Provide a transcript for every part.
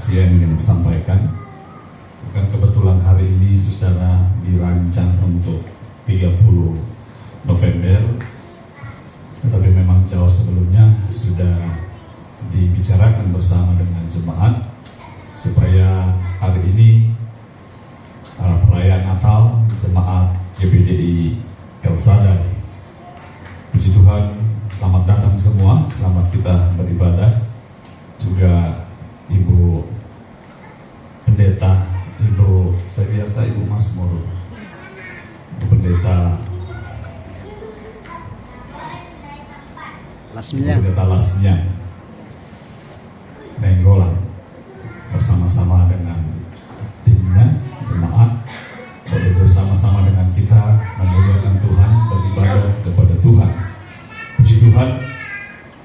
saya ingin sampaikan. Bukan kebetulan hari ini saudara dirancang untuk 30 November, tetapi memang jauh sebelumnya sudah dibicarakan bersama dengan jemaat supaya hari ini perayaan Natal jemaat GBDI El Shaddai. Puji Tuhan, selamat datang semua, selamat kita beribadah. Juga Ibu Pendeta, saya biasa Ibu Masmur, Ibu Pendeta Lasmian Nenggolan bersama-sama dengan timnya jemaat, bersama-sama dengan kita memuliakan Tuhan, beribadah kepada Tuhan. Puji Tuhan,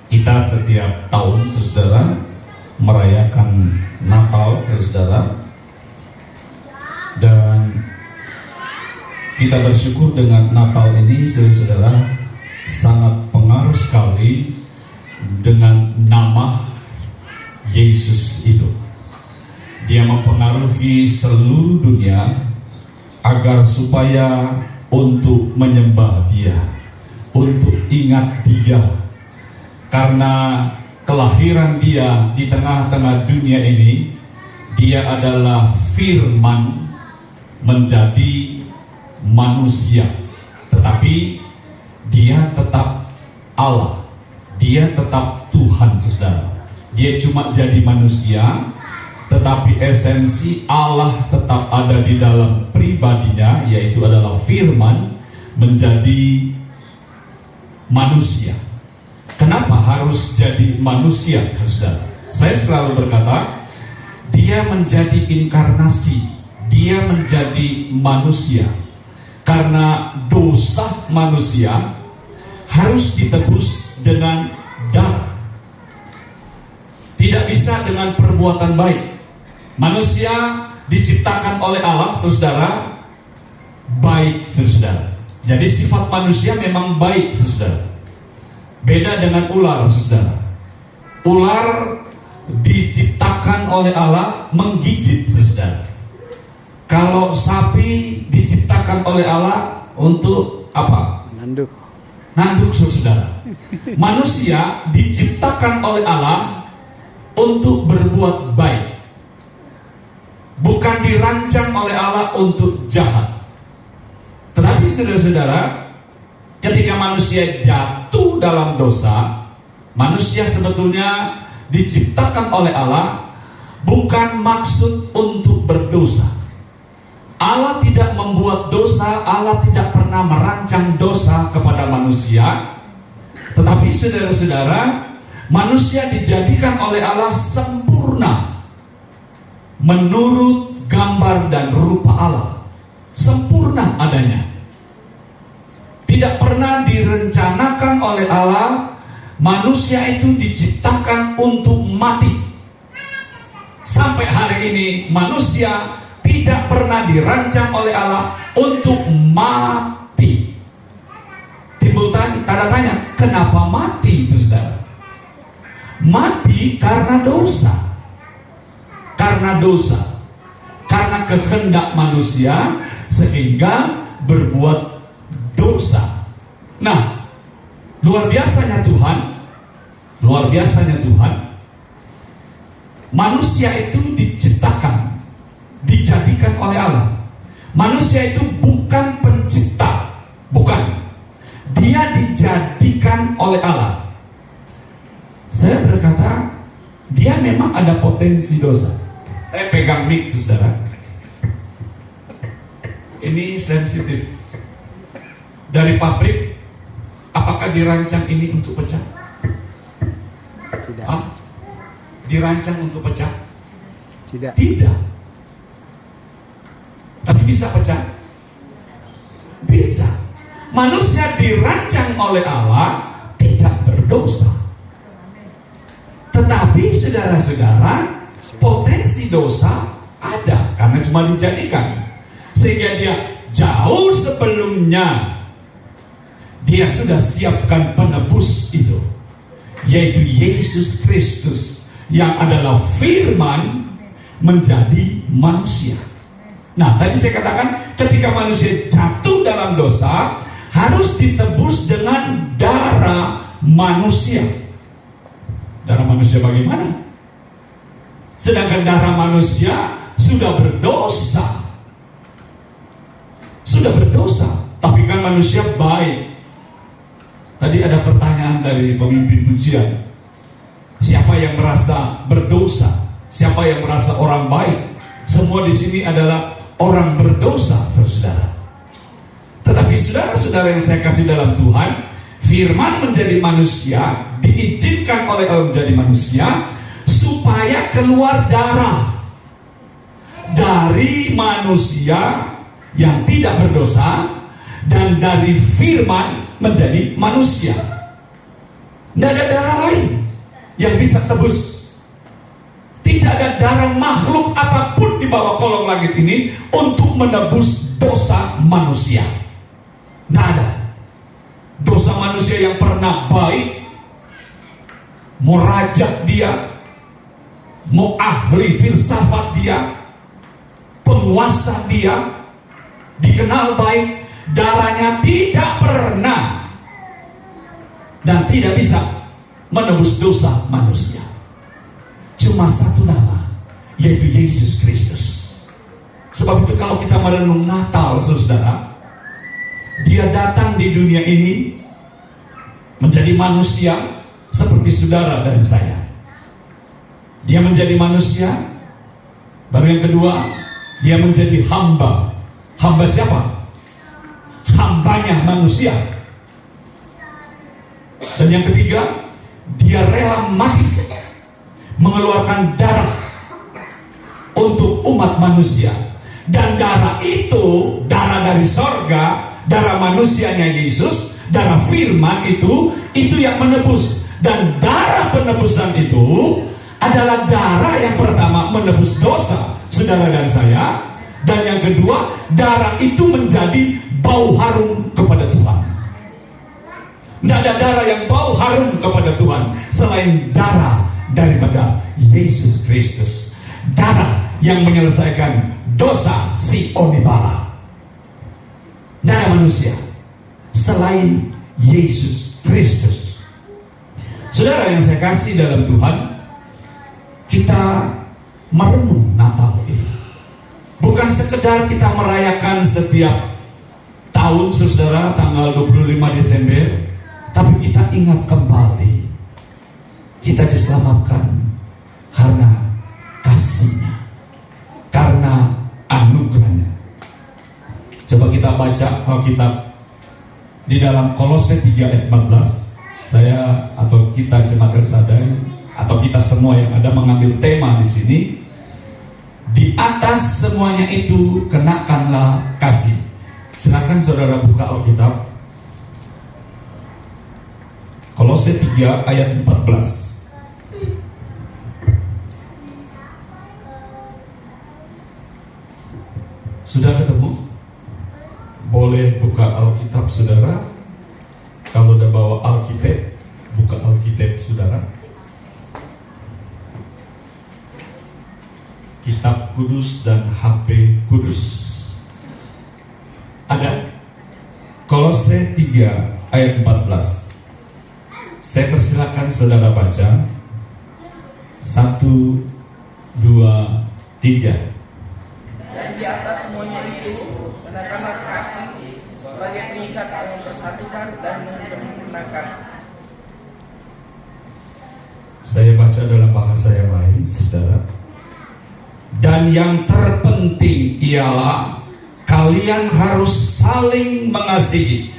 kita setiap tahun saudara merayakan Natal saudara, dan kita bersyukur dengan Natal ini saudara sangat pengaruh sekali dengan nama Yesus itu. Dia mempengaruhi seluruh dunia agar supaya untuk menyembah Dia, untuk ingat Dia, karena kelahiran Dia di tengah-tengah dunia ini. Dia adalah firman menjadi manusia, tetapi Dia tetap Allah, Dia tetap Tuhan saudara. Dia cuma jadi manusia, tetapi esensi Allah tetap ada di dalam pribadinya, yaitu adalah firman menjadi manusia. Kenapa harus jadi manusia saudara? Saya selalu berkata, Dia menjadi inkarnasi, Dia menjadi manusia, karena dosa manusia harus ditebus dengan darah. Tidak bisa dengan perbuatan baik. Manusia diciptakan oleh Allah saudara baik saudara. Jadi sifat manusia memang baik saudara. Beda dengan ular saudara. Ular diciptakan oleh Allah menggigit saudara. Kalau sapi diciptakan oleh Allah untuk apa? Nanduk saudara. Manusia diciptakan oleh Allah untuk berbuat baik, bukan dirancang oleh Allah untuk jahat. Tetapi saudara-saudara, ketika manusia jatuh dalam dosa, manusia sebetulnya diciptakan oleh Allah bukan maksud untuk berdosa. Allah tidak membuat dosa, Allah tidak pernah merancang dosa kepada manusia. Tetapi saudara-saudara, manusia dijadikan oleh Allah sempurna menurut gambar dan rupa Allah. Sempurna adanya. Tidak pernah direncanakan oleh Allah manusia itu diciptakan untuk mati. Sampai hari ini manusia tidak pernah dirancang oleh Allah untuk mati. Timbul tanda tanya, kenapa mati saudara? Mati karena dosa. Karena dosa. Karena kehendak manusia sehingga berbuat dosa. Nah, luar biasanya Tuhan. Luar biasanya Tuhan. Manusia itu diciptakan, dijadikan oleh Allah. Manusia itu bukan pencipta, bukan. Dia dijadikan oleh Allah. Saya berkata, dia memang ada potensi dosa. Saya pegang mic saudara. Ini sensitif. Dari pabrik, apakah dirancang ini untuk pecah? Tidak. Dirancang untuk pecah? Tidak. Tidak. Tapi bisa pecah? Bisa. Manusia dirancang oleh Allah tidak berdosa. Tetapi saudara-saudara, potensi dosa ada karena cuma dijadikan. Sehingga dia jauh sebelumnya dia sudah siapkan penebus itu, yaitu Yesus Kristus yang adalah firman menjadi manusia. Nah, tadi saya katakan ketika manusia jatuh dalam dosa harus ditebus dengan darah manusia. Darah manusia bagaimana? Sedangkan darah manusia sudah berdosa. Sudah berdosa, tapi kan manusia baik. Tadi ada pertanyaan dari pemimpin pujian. Siapa yang merasa berdosa? Siapa yang merasa orang baik? Semua di sini adalah orang berdosa, saudara. Tetapi saudara-saudara yang saya kasih dalam Tuhan, firman menjadi manusia, diizinkan oleh Allah menjadi manusia, supaya keluar darah dari manusia yang tidak berdosa dan dari firman menjadi manusia. Tidak ada darah lain yang bisa tebus. Tidak ada darah makhluk apapun di bawah kolong langit ini untuk menebus dosa manusia. Tidak ada. Dosa manusia yang pernah baik, mau raja dia, mau ahli filsafat dia, penguasa dia, dikenal baik, darahnya tidak pernah dan tidak bisa menebus dosa manusia. Cuma satu nama, yaitu Yesus Kristus. Sebab itu kalau kita merenung Natal, saudara, dia datang di dunia ini menjadi manusia seperti saudara dan saya. Dia menjadi manusia. Baru yang kedua, dia menjadi hamba. Hamba siapa? Hambanya manusia. Dan yang ketiga, dia rela mati, mengeluarkan darah untuk umat manusia. Dan darah itu, darah dari sorga, darah manusianya Yesus, darah firman itu yang menebus. Dan darah penebusan itu adalah darah yang pertama menebus dosa saudara dan saya. Dan yang kedua, darah itu menjadi bau harum kepada Tuhan. Tidak ada darah yang bau harum kepada Tuhan selain darah daripada Yesus Kristus. Darah yang menyelesaikan dosa si Onibala. Tidak ada manusia selain Yesus Kristus. Saudara yang saya kasih dalam Tuhan, kita merenung Natal itu bukan sekedar kita merayakan setiap tahun, saudara, tanggal 25 Desember, tapi kita ingat kembali kita diselamatkan karena kasih-Nya, karena anugerah-Nya. Coba kita baca Alkitab di dalam Kolose 3 ayat 14. Saya atau kita jemaat Sadai atau kita semua yang ada mengambil tema di sini. Di atas semuanya itu kenakanlah kasih. Silakan saudara buka Alkitab. Kolose 3 ayat 14. Sudah ketemu? Boleh buka Alkitab saudara. Kalau udah bawa Alkitab, buka Alkitab saudara. Kitab Kudus dan HP Kudus. Ada? Kolose 3 ayat 14. Saya persilakan saudara baca. 1, 2, 3. Dan di atas semuanya itu kenakanlah kasih sebagai pengikat yang mempersatukan dan menyempurnakan. Saya baca dalam bahasa yang lain, saudara. Dan yang terpenting ialah kalian harus saling mengasihi,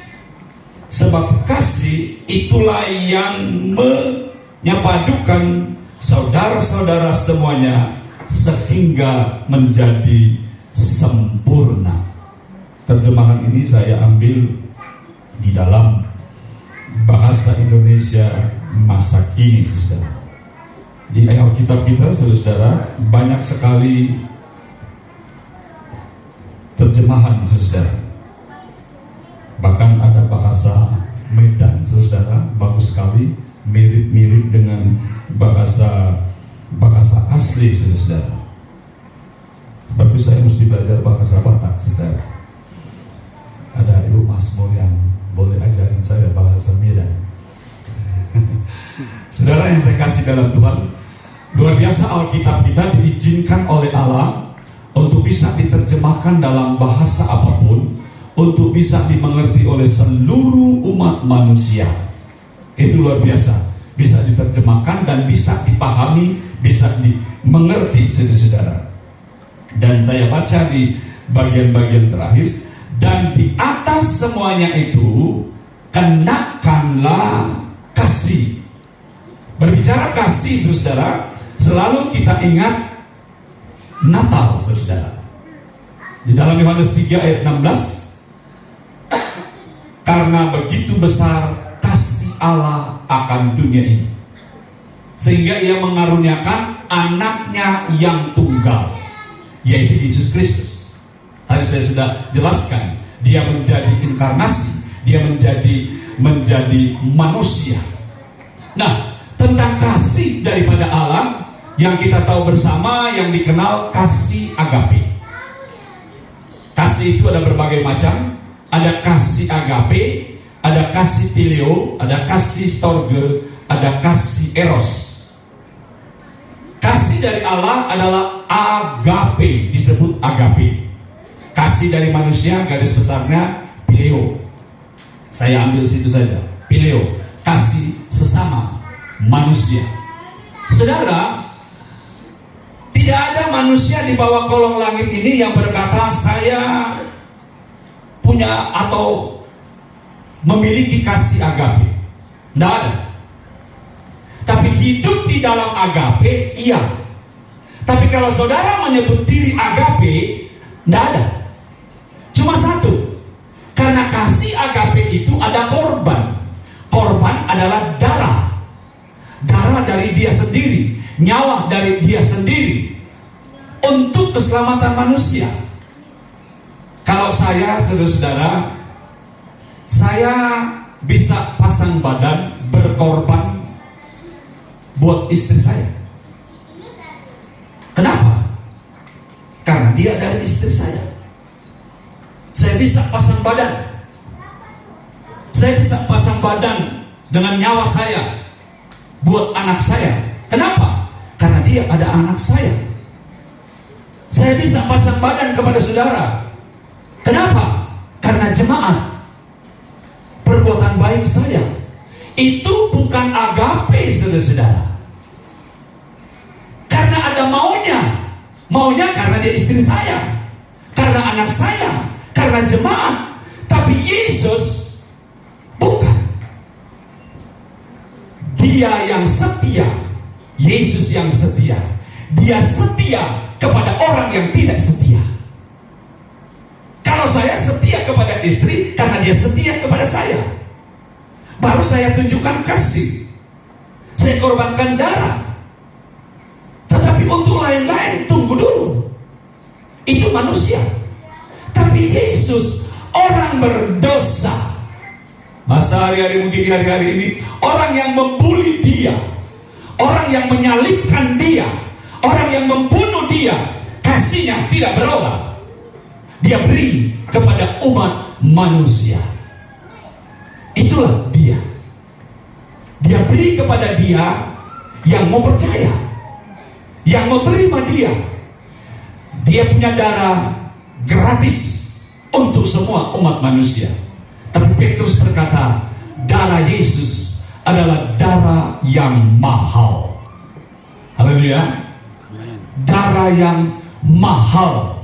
sebab kasih itulah yang menyepadukan saudara-saudara semuanya sehingga menjadi sempurna. Terjemahan ini saya ambil di dalam bahasa Indonesia masa kini, saudara. Di Alkitab kita, saudara, banyak sekali terjemahan, saudara. Bahkan ada bahasa Medan, saudara, bagus sekali, mirip-mirip dengan bahasa asli, saudara. Sebab itu saya mesti belajar bahasa Batak, saudara. Ada Ibu Masmur yang boleh ajarin saya bahasa Medan. Saudara yang saya kasih dalam Tuhan, luar biasa Alkitab kita diizinkan oleh Allah untuk bisa diterjemahkan dalam bahasa apapun, untuk bisa dimengerti oleh seluruh umat manusia. Itu luar biasa, bisa diterjemahkan dan bisa dipahami, bisa dimengerti, saudara-saudara. Dan saya baca di bagian-bagian terakhir, dan di atas semuanya itu kenakanlah kasih. Berbicara kasih, saudara, selalu kita ingat Natal, saudara. Di dalam Yohanes 3 ayat 16, karena begitu besar kasih Allah akan dunia ini, sehingga ia mengaruniakan anaknya yang tunggal, yaitu Yesus Kristus. Tadi saya sudah jelaskan, dia menjadi inkarnasi, dia menjadi manusia. Nah, tentang kasih daripada Allah yang kita tahu bersama, yang dikenal kasih agape. Kasih itu ada berbagai macam. Ada kasih agape, ada kasih phileo, ada kasih storge, ada kasih eros. Kasih dari Allah adalah agape, disebut agape. Kasih dari manusia, garis besarnya phileo. Saya ambil situ saja, phileo, kasih sesama manusia. Saudara, tidak ada manusia di bawah kolong langit ini yang berkata saya punya atau memiliki kasih agape. Tidak ada. Tapi hidup di dalam agape, iya. Tapi kalau saudara menyebut diri agape, tidak ada. Cuma satu. Karena kasih agape itu ada korban. Korban adalah darah. Darah dari dia sendiri, nyawa dari dia sendiri, untuk keselamatan manusia. Kalau saya, saudara-saudara, saya bisa pasang badan berkorban buat istri saya. Kenapa? Karena dia adalah istri saya. Saya bisa pasang badan. Saya bisa pasang badan dengan nyawa saya buat anak saya. Kenapa? Karena dia ada anak saya. Saya bisa pasang badan kepada saudara. Kenapa? Karena jemaat. Perbuatan baik saya. Itu bukan agape, saudara-saudara. Karena ada maunya. Maunya karena dia istri saya, karena anak saya, karena jemaat. Tapi Yesus bukan. Dia yang setia. Yesus yang setia. Dia setia kepada orang yang tidak setia. Kalau saya setia kepada istri, karena dia setia kepada saya, baru saya tunjukkan kasih. Saya korbankan darah. Tetapi untuk lain-lain, tunggu dulu. Itu manusia. Tapi Yesus, orang berdosa. Masa hari-hari, mungkin di hari-hari ini, orang yang membuli dia, orang yang menyalibkan dia, orang yang membunuh dia, kasihnya tidak berubah. Dia beri kepada umat manusia. Itulah dia. Dia beri kepada dia yang mau percaya, yang mau terima dia. Dia punya darah gratis untuk semua umat manusia. Tapi Petrus berkata, darah Yesus adalah darah yang mahal. Haleluya. Darah yang mahal.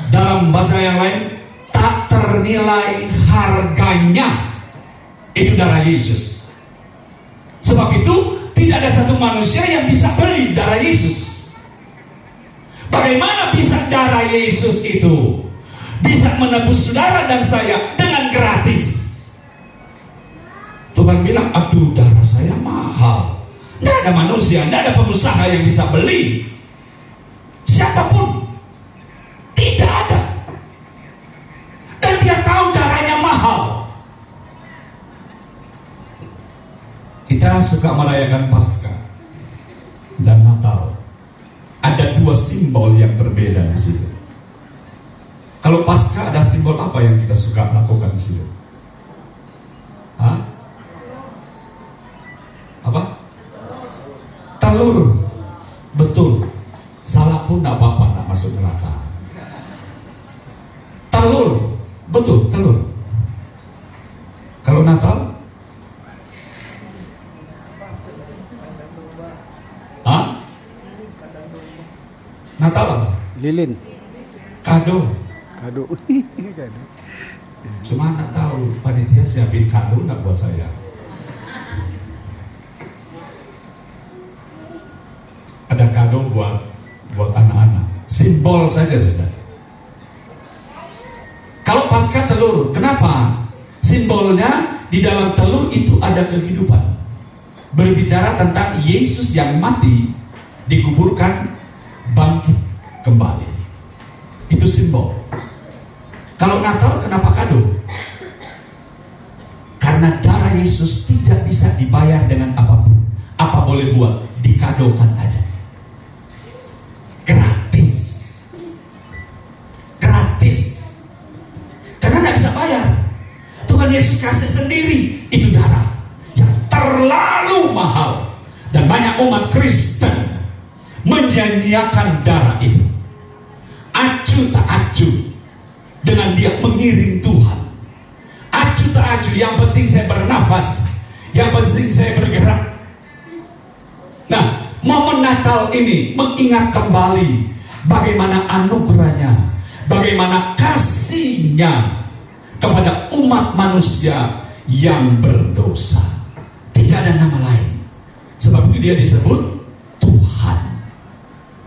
Dalam bahasa yang lain, tak ternilai harganya. Itu darah Yesus. Sebab itu tidak ada satu manusia yang bisa beli darah Yesus. Bagaimana bisa darah Yesus itu bisa menebus saudara dan saya dengan gratis? Tuhan bilang, aduh, darah saya mahal. Tidak ada manusia, tidak ada pengusaha yang bisa beli. Siapapun, tidak ada. Dan dia tahu darahnya mahal. Kita suka merayakan Paskah dan Natal. Ada dua simbol simbol yang berbeda di situ. Kalau Paskah ada simbol apa yang kita suka lakukan di situ? Hah? Apa? Telur. Betul. Salah pun tidak apa-apa, tidak masuk neraka. Telur. Betul, telur. Kalau Natal? Hah? Natal apa? Lilin. Kado. Kado. Kado. Cuma nggak tahu panitia siapin kado nggak buat saya. Ada kado buat anak-anak. Simbol saja, saudara. Kalau Paskah telur, kenapa? Simbolnya di dalam telur itu ada kehidupan. Berbicara tentang Yesus yang mati, dikuburkan, bangkit kembali. Itu simbol. Kalau Natal, kenapa kado? Karena darah Yesus tidak bisa dibayar dengan apapun. Apa boleh buat? Dikadokan aja. Gratis. Gratis. Karena tidak bisa bayar. Tuhan Yesus kasih sendiri. Itu darah yang terlalu mahal. Dan banyak umat Kristen menyanyiakan darah itu. Acu tak acu dengan dia mengiring Tuhan. Acu tak acu, yang penting saya bernafas, yang penting saya bergerak. Nah, momen Natal ini mengingat kembali bagaimana anugerahnya, bagaimana kasihnya kepada umat manusia yang berdosa. Tidak ada nama lain. Sebab itu dia disebut Tuhan,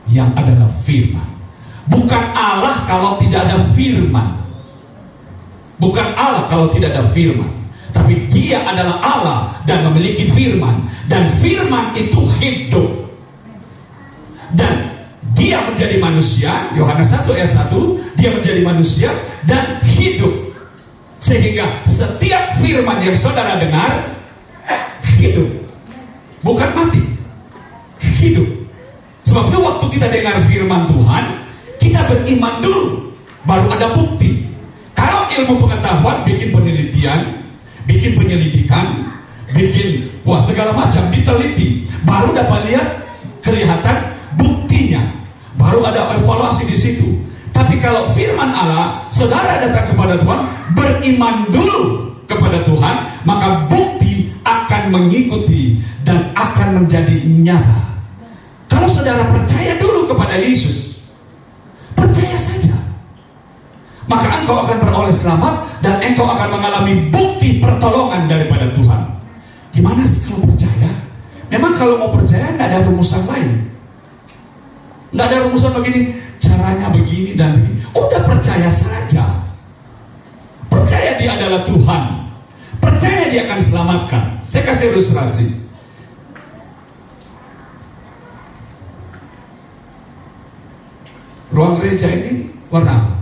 yang adalah firman. Bukan Allah kalau tidak ada firman. Bukan Allah kalau tidak ada firman. Tapi dia adalah Allah dan memiliki firman. Dan firman itu hidup. Dan dia menjadi manusia. Yohanes 1 ayat 1. Dia menjadi manusia dan hidup. Sehingga setiap firman yang saudara dengar, hidup. Bukan mati. Hidup. Sebab itu waktu kita dengar firman Tuhan, kita beriman dulu, baru ada bukti. Kalau ilmu pengetahuan bikin penelitian, bikin penyelidikan, bikin segala macam diteliti, baru dapat lihat kelihatan buktinya, baru ada evaluasi di situ. Tapi kalau firman Allah, saudara datang kepada Tuhan, beriman dulu kepada Tuhan, maka bukti akan mengikuti dan akan menjadi nyata. Kalau saudara percaya dulu kepada Yesus, percaya saja, maka engkau akan beroleh selamat dan engkau akan mengalami bukti pertolongan daripada Tuhan. Gimana sih kalau percaya? Memang kalau mau percaya tidak ada rumusan lain. Tidak ada rumusan begini, caranya begini dan begini. Udah percaya saja. Percaya dia adalah Tuhan. Percaya dia akan selamatkan. Saya kasih ilustrasi. Ruang gereja ini warna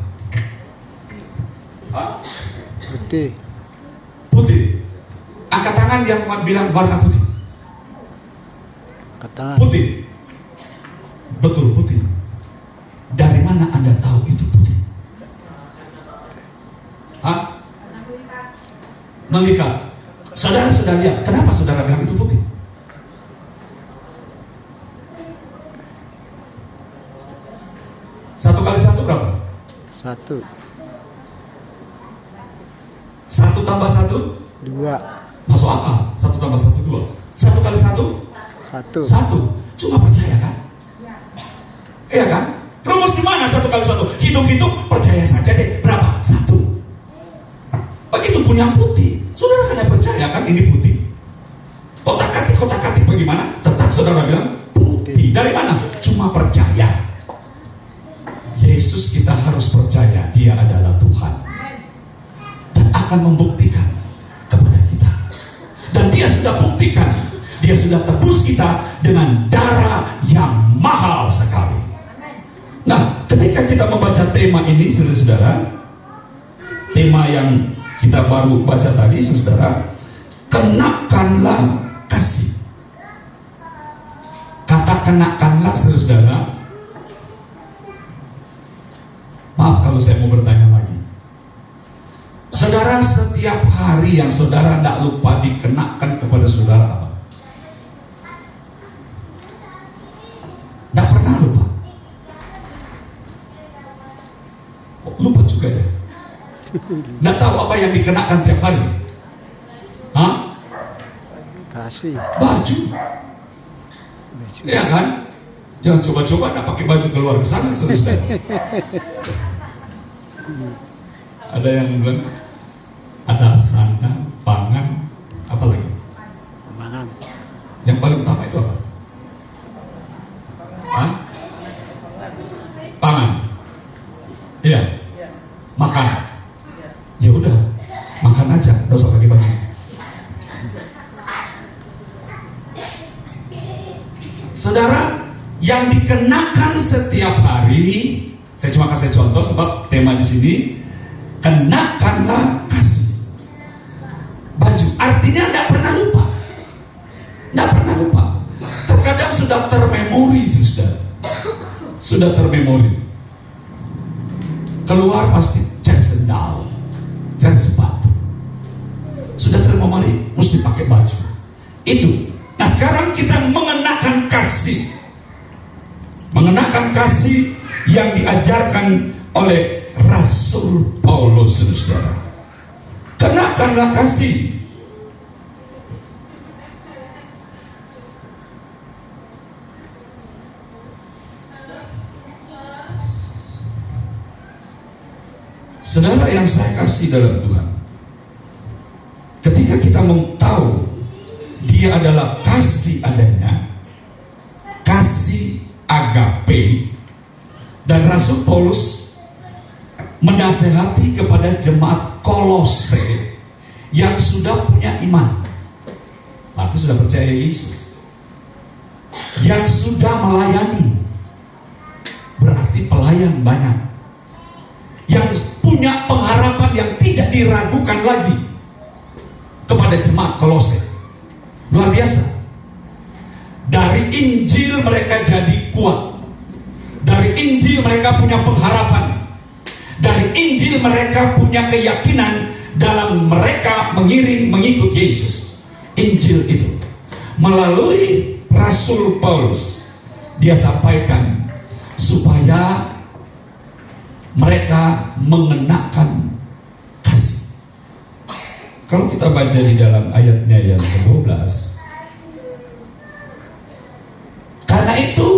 apa? Putih. Putih. Angkat tangan yang bilang warna putih. Kata. Putih. Betul, putih. Dari mana Anda tahu itu putih? Hah? Melihat. Saudara sudah lihat. Kenapa saudara bilang itu putih? Satu kali satu berapa? 1, 1 tambah 1? 2, Masuk akal. 1 tambah 1, 2. 1 kali 1? 1. 1. Cuma percaya kan? Iya kan? Rumus gimana 1 kali 1? Hitung-hitung, percaya saja deh. Berapa? 1. Begitu pun yang putih. Saudara kan percaya kan ini putih. Kotak-katik bagaimana? Tetap saudara bilang putih. Dari mana? Cuma percaya. Yesus kita harus percaya dia adalah Tuhan. Dan akan membuktikan kepada kita. Dan dia sudah buktikan. Dia sudah tebus kita dengan darah yang mahal sekali. Nah, ketika kita membaca tema ini, saudara-saudara, tema yang kita baru baca tadi, saudara, kenakanlah kasih. Kata kenakanlah, saudara, saya mau bertanya lagi. Saudara, setiap hari yang saudara tidak lupa dikenakan kepada saudara apa? Tidak pernah lupa. Oh, lupa juga ya. Tidak tahu apa yang dikenakan tiap hari. Hah? Kasih. Baju. Iya kan? Jangan coba-coba nak pakai baju keluar ke sana, saudara. Ada yang bilang ada sandang, pangan, apa lagi? Pangan. Yang paling utama itu apa? Hah? Pangan. Iya. Makan. Ya udah, makan aja, nggak usah pakai baju. Saudara, yang dikenakan setiap hari, saya cuma kasih contoh sebab tema di sini, kenakanlah kasih. Baju, artinya tidak pernah lupa. Tidak pernah lupa. Terkadang sudah termemori, sudah termemori. Keluar pasti cek sendal, cek sepatu. Sudah termemori, mesti pakai baju. Itu. Nah sekarang kita mengenakan kasih. Mengenakan kasih yang diajarkan oleh Rasul Paulus, saudara. Kenakanlah kasih. Saudara yang saya kasih dalam Tuhan, ketika kita mau tahu Dia adalah kasih adanya, kasih agape, dan Rasul Paulus menasehati kepada jemaat Kolose yang sudah punya iman, artinya sudah percaya Yesus, yang sudah melayani, berarti pelayan banyak, yang punya pengharapan yang tidak diragukan lagi kepada jemaat Kolose. Luar biasa. Dari Injil mereka jadi kuat. Dari Injil mereka punya pengharapan. Dari Injil mereka punya keyakinan dalam mereka mengikut Yesus. Injil itu melalui Rasul Paulus dia sampaikan supaya mereka mengenakan kasih. Kalau kita baca di dalam ayatnya yang ke-12, karena itu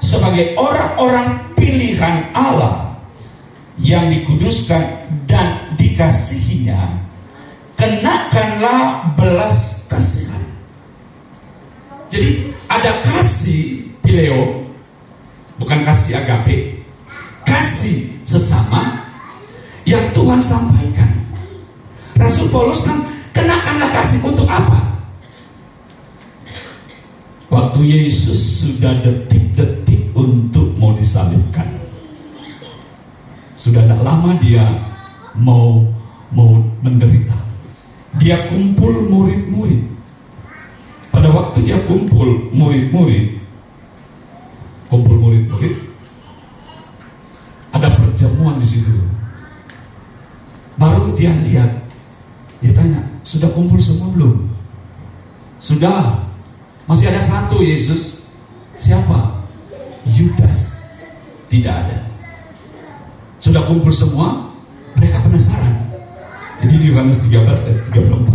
sebagai orang-orang pilihan Allah yang dikuduskan dan dikasihinya, kenakanlah belas kasihan. Jadi ada kasih pileo, bukan kasih agape, kasih sesama yang Tuhan sampaikan. Rasul Paulus kan, kenakanlah kasih untuk apa? Waktu Yesus sudah detik-detik untuk mau disalibkan, sudah tidak lama dia mau menderita. Dia kumpul murid-murid. Pada waktu dia kumpul murid-murid, ada perjamuan di situ. Baru dia lihat, dia tanya, sudah kumpul semua belum? Sudah. Masih ada satu, Yesus. Siapa? Yudas. Tidak ada. Sudah kumpul semua, mereka penasaran. Ini di Yohanes 13 ayat 34.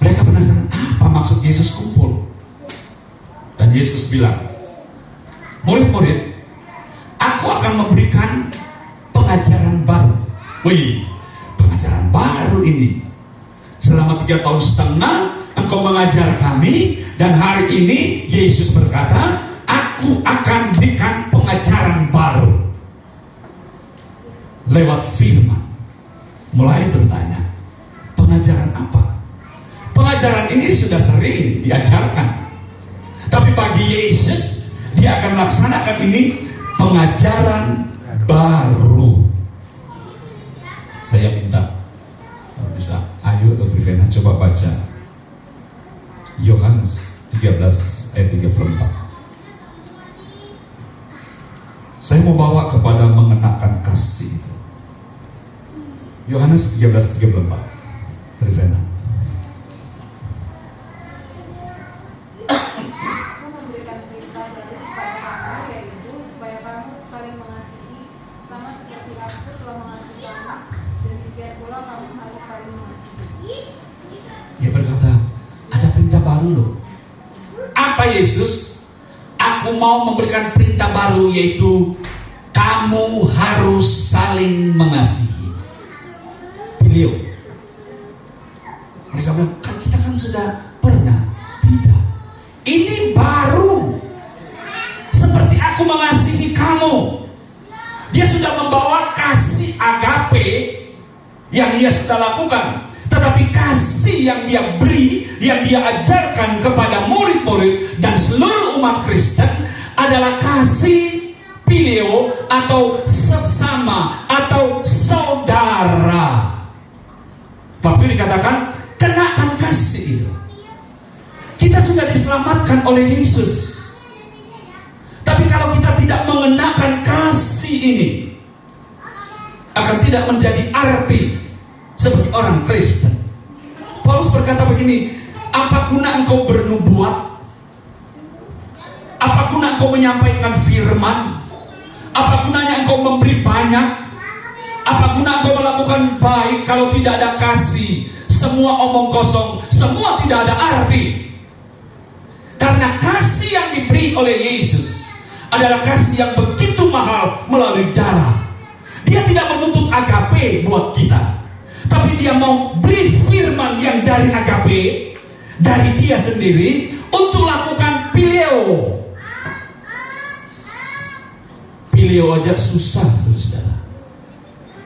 Mereka penasaran, apa maksud Yesus kumpul? Dan Yesus bilang, murid-murid, aku akan memberikan pengajaran baru. Wih, pengajaran baru ini. Selama 3,5 tahun engkau mengajar kami, dan hari ini Yesus berkata, aku akan berikan pengajaran baru. Lewat firman. Mulai bertanya, pengajaran apa? Pengajaran ini sudah sering diajarkan, tapi bagi Yesus, dia akan melaksanakan ini pengajaran baru. Saya minta, kalau bisa Ayu atau Trivena coba baca Yohanes 13 ayat 34. Saya mau bawa kepada mengenakan kasih itu. Yohanes 13:34. Rivena. Aku memberikan perintah baru kepada kamu, yaitu supaya kamu saling mengasihi, sama seperti aku telah mengasihi kamu, dan demikian pula kamu harus saling mengasihi. Dia berkata, ada perintah baru loh. Apa Yesus? Aku mau memberikan perintah baru, yaitu kamu harus saling mengasihi. Beliau. Mereka bilang, kan kita kan sudah pernah. Tidak. Ini baru. Seperti aku mengasihi kamu. Dia sudah membawa kasih agape yang dia sudah lakukan. Tetapi kasih yang dia beri, yang dia ajarkan kepada murid-murid dan seluruh umat Kristen adalah kasih filio atau sesama atau saudara. Waktu dikatakan kenakan kasih itu. Kita sudah diselamatkan oleh Yesus. Tapi kalau kita tidak mengenakan kasih ini, akan tidak menjadi arti sebagai orang Kristen. Paulus berkata begini, apa guna engkau bernubuat? Apa guna engkau menyampaikan firman? Apa gunanya engkau memberi banyak? Apa guna engkau melakukan baik kalau tidak ada kasih? Semua omong kosong, semua tidak ada arti. Karena kasih yang diberi oleh Yesus adalah kasih yang begitu mahal melalui darah. Dia tidak menuntut agape buat kita, tapi dia mau beri firman yang dari agape, dari dia sendiri, untuk lakukan pileo. Pileo aja susah, saudara.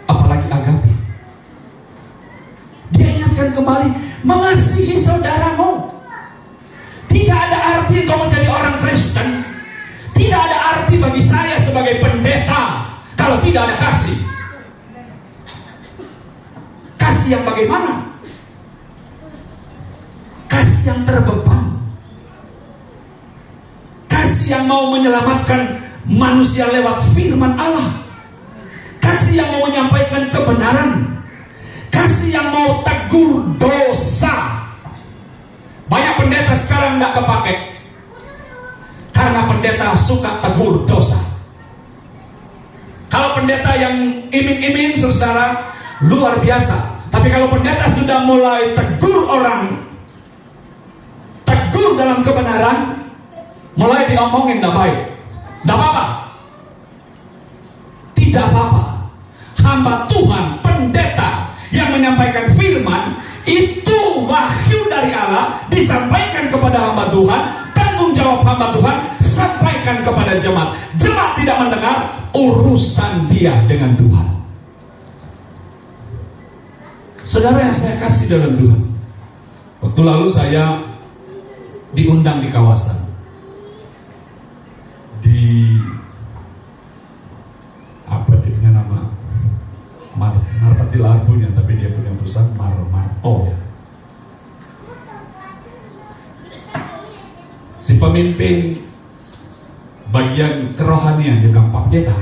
Apalagi agape. Dia ingatkan kembali, mengasihi saudaramu. Tidak ada arti engkau menjadi orang Kristen. Tidak ada arti bagi saya sebagai pendeta kalau tidak ada kasih. Kasih yang bagaimana? Kasih yang terbeban. Kasih yang mau menyelamatkan manusia lewat firman Allah. Kasih yang mau menyampaikan kebenaran. Kasih yang mau tegur dosa. Banyak pendeta sekarang tidak kepake karena pendeta suka tegur dosa. Kalau pendeta yang iming-iming, saudara, luar biasa. Tapi kalau pendeta sudah mulai tegur orang, tegur dalam kebenaran, mulai diomongin tidak baik, tidak apa-apa. Tidak apa-apa. Hamba Tuhan, pendeta yang menyampaikan firman, itu wahyu dari Allah disampaikan kepada hamba Tuhan. Tanggung jawab hamba Tuhan sampaikan kepada jemaat. Jemaat tidak mendengar, urusan dia dengan Tuhan. Saudara yang saya kasih dalam Tuhan, waktu lalu saya diundang di kawasan di apa dia punya nama Martati Lahar punya, tapi dia punya perusahaan Marto ya. Si pemimpin bagian kerohanian dia bilang, Pak Pendeta,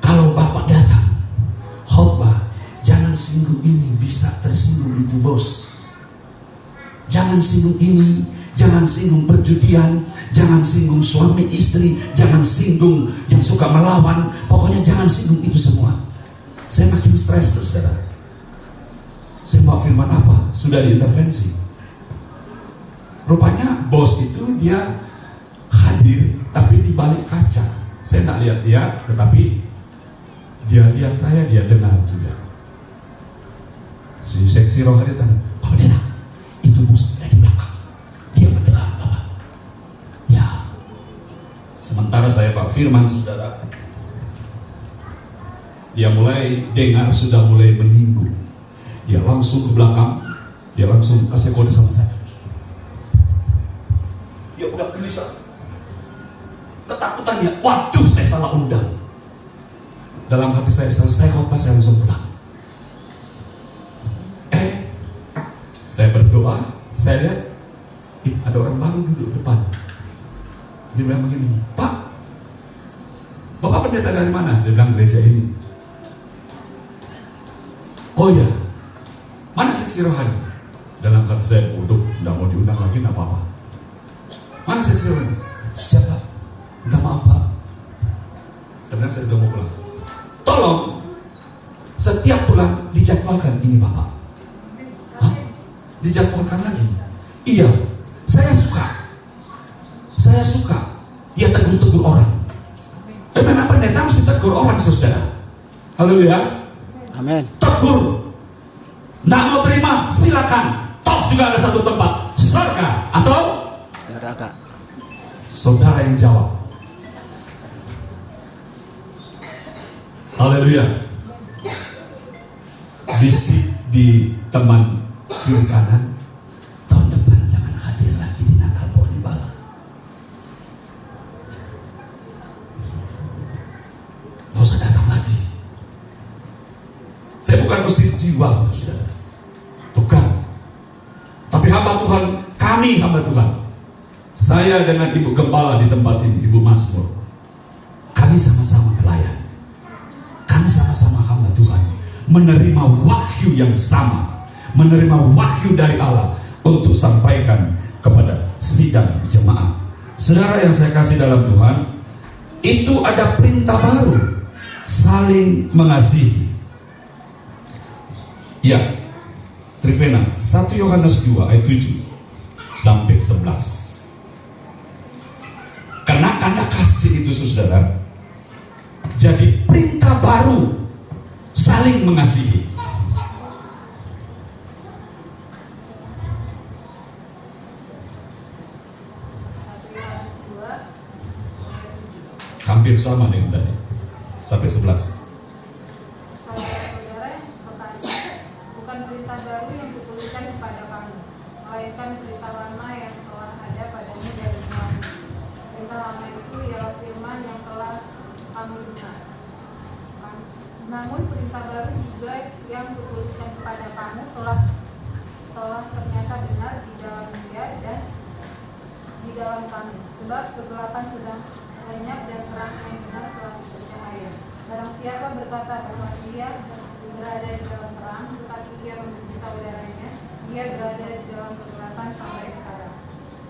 kalau Bapak datang khotbah, jangan singgung ini, bisa tersinggung itu bos. Jangan singgung ini, jangan singgung perjudian, jangan singgung suami istri, jangan singgung yang suka melawan, pokoknya jangan singgung itu semua. Saya makin stres, saudara. Saya mau firman apa? Sudah diintervensi. Rupanya bos itu dia hadir, tapi di balik kaca. Saya tak lihat dia, tetapi dia lihat saya, dia dengar juga. Si seksi rohani tanya, Pak Pendeta, itu bos ada di belakang. Dia mendengar Bapak. Ya. Sementara saya Pak Firman, saudara, dia mulai dengar, sudah mulai menyinggung. Dia langsung ke belakang, dia langsung kasih kode sama saya. Dia udah gelisah, ketakutannya, waduh saya salah undang. Dalam hati saya, selesai khotbah saya langsung pulang. Saya berdoa, saya lihat, ada orang baru duduk depan. Dia bilang begini, Pak, pendeta dari mana? Saya bilang gereja ini. Oh ya, mana seksi rohani? Dalam kata saya, udah tidak mau diundang lagi, tidak apa-apa. Mana seksi rohani? Siapa? Minta maaf Pak. Sebenarnya saya sudah mau pulang. Tolong, setiap bulan dijadwalkan ini Bapak. Hah? Dijadwalkan lagi? Iya, saya suka. Saya suka. Dia tegur-tegur orang. Memang pendeta mesti tegur orang, saudara. Haleluya. Amin. Tegur. Nggak mau terima, silakan. Toh juga ada satu tempat, surga atau Neraka. saudara yang jawab. Haleluya. Bisik di teman kiri kanan, tahun depan jangan hadir lagi di Natal Pohon Bala. Gak usah datang lagi. Saya bukan mesti jiwa, saudara. Bukan. Tapi hamba Tuhan, kami hamba Tuhan. Saya dengan Ibu Gembala di tempat ini, Ibu Masmur. Kami sama-sama pelayan. Kami sama-sama hamba Tuhan. Menerima wahyu yang sama. Menerima wahyu dari Allah untuk sampaikan kepada sidang jemaat. Saudara yang saya kasih dalam Tuhan, itu ada perintah baru, saling mengasihi. Ya, Trivena 1 Yohanes 2 ayat 7 sampai 11. Karena kasih itu saudara, jadi perintah baru, saling mengasihi. Hampir sama dengan tadi, sampai 11. Saudara-saudara yang kekasih, bukan perintah baru yang kutuliskan kepada kamu, melainkan perintah lama yang telah ada padamu dari Tuhan. Perintah lama itu ialah firman yang telah kamu dengar. Namun perintah baru juga yang kutuliskan kepada kamu telah ternyata benar di dalam Dia dan di dalam kami. Sebab kegelapan sedang lenyap dan terang yang benar telah bercahaya. Barang siapa berkata bahwa dia berada di dalam terang, tetapi dia membenci saudaranya, dia berada di dalam kegelapan sampai sekarang.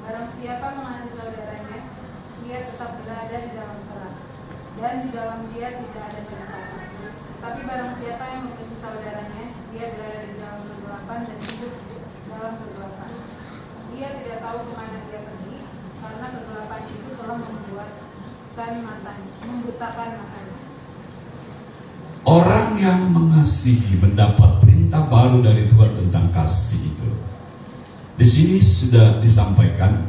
Barang siapa mengasihi saudaranya, dia tetap berada di dalam terang, dan di dalam dia tidak ada kegelapan. Tapi barang siapa yang membenci saudaranya, dia berada di dalam kegelapan dan hidup dalam kegelapan. Dia tidak tahu kemana dia pergi, karena kegelapan itu telah membutakan matanya. Orang yang mengasihi mendapat perintah baru dari Tuhan tentang kasih itu. Di sini sudah disampaikan,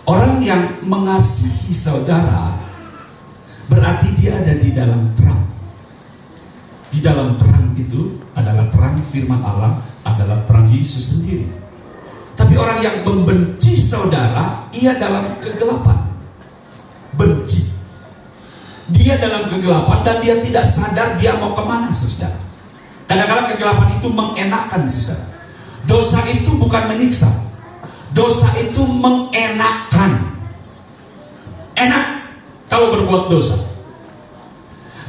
orang yang mengasihi saudara berarti dia ada di dalam terang. Di dalam terang itu adalah terang firman Allah, adalah terang Yesus sendiri. Tapi orang yang membenci saudara, ia dalam kegelapan. Benci. Dia dalam kegelapan dan dia tidak sadar dia mau kemana, saudara. Kadang-kadang kegelapan itu mengenakkan, saudara. Dosa itu bukan menyiksa. Dosa itu mengenakkan. Enak kalau berbuat dosa.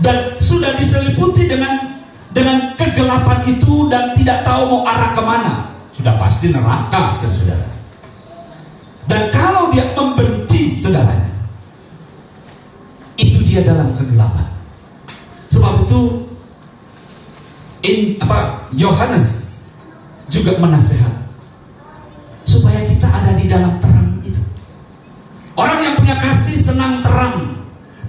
Dan sudah diseliputi dengan kegelapan itu dan tidak tahu mau arah kemana. Sudah pasti neraka, saudara. Dan kalau dia membenci saudaranya, itu dia dalam kegelapan. Sebab itu Yohanes juga menasihat supaya kita ada di dalam terang itu. Orang yang punya kasih senang terang,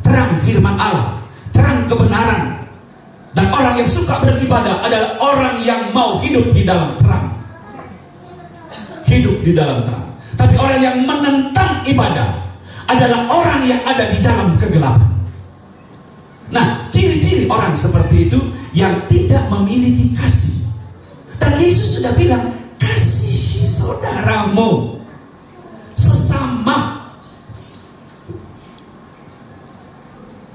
terang firman Allah, terang kebenaran. Dan orang yang suka beribadah adalah orang yang mau hidup di dalam terang. Hidup di dalam terang. Tapi orang yang menentang ibadah adalah orang yang ada di dalam kegelapan. Nah, ciri-ciri orang seperti itu yang tidak memiliki kasih. Dan Yesus sudah bilang, kasihi saudaramu sesama.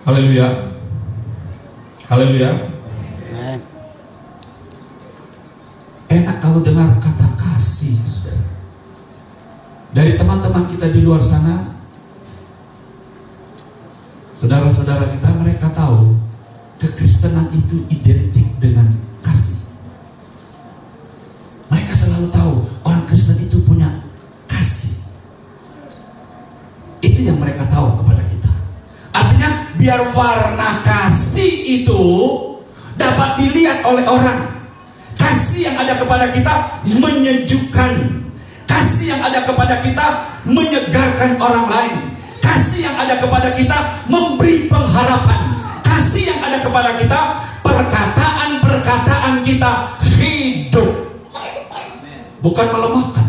Haleluya. Haleluya. Amin. Enak kalau dengar kata kasih, saudara. Dari teman-teman kita di luar sana, Saudara-saudara kita, mereka tahu kekristenan itu identik dengan kasih. Mereka selalu tahu orang Kristen itu punya kasih. Itu yang mereka tahu kepada kita. Artinya biar warna kasih itu dapat dilihat oleh orang. Kasih yang ada kepada kita menyejukkan. Kasih yang ada kepada kita menyegarkan orang lain. Kasih yang ada kepada kita memberi pengharapan. Kasih yang ada kepada kita, perkataan-perkataan kita hidup, bukan melemahkan.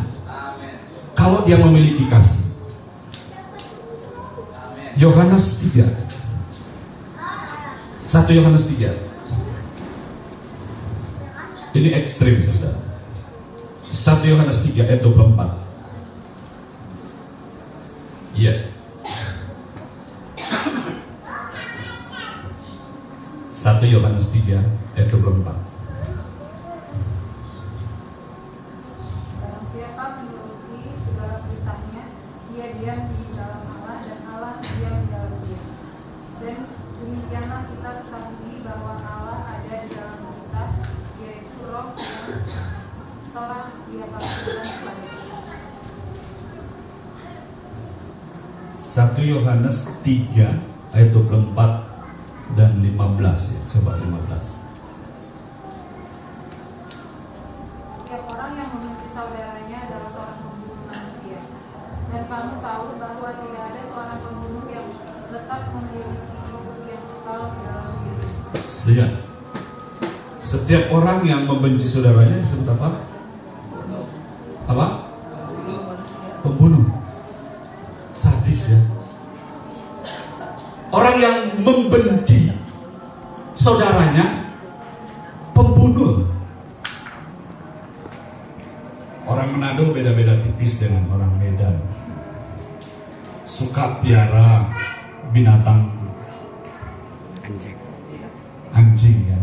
Kalau dia memiliki kasih. Yohanes 3. 1 Yohanes 3. Ini ekstrim, saudara. 1 Yohanes 3 ayat 24. Iya. 1 Yohanes 3 ayat 24. Barang siapa menuruti segala perintahnya, ia diam di dalam Allah dan Allah diam di dalam dia. Dan demikianlah kita ketahui bahwa Allah ada di dalam kita, yaitu Roh yang telah Dia pastikan kepada kita. 1 Yohanes 3 ayat 24 dan 15 ya. Coba 15. Setiap orang yang membenci saudaranya adalah seorang pembunuh manusia. Dan kamu tahu bahwa tidak ada seorang pembunuh yang tetap memiliki hidup yang kekal di dalam diri. Siap. Setiap orang yang membenci saudaranya disebut apa? Apa? Pembunuh. Sadis ya. Orang yang membenci saudaranya, pembunuh. Orang Manado beda-beda tipis dengan orang Medan. Suka piara binatang anjing ya.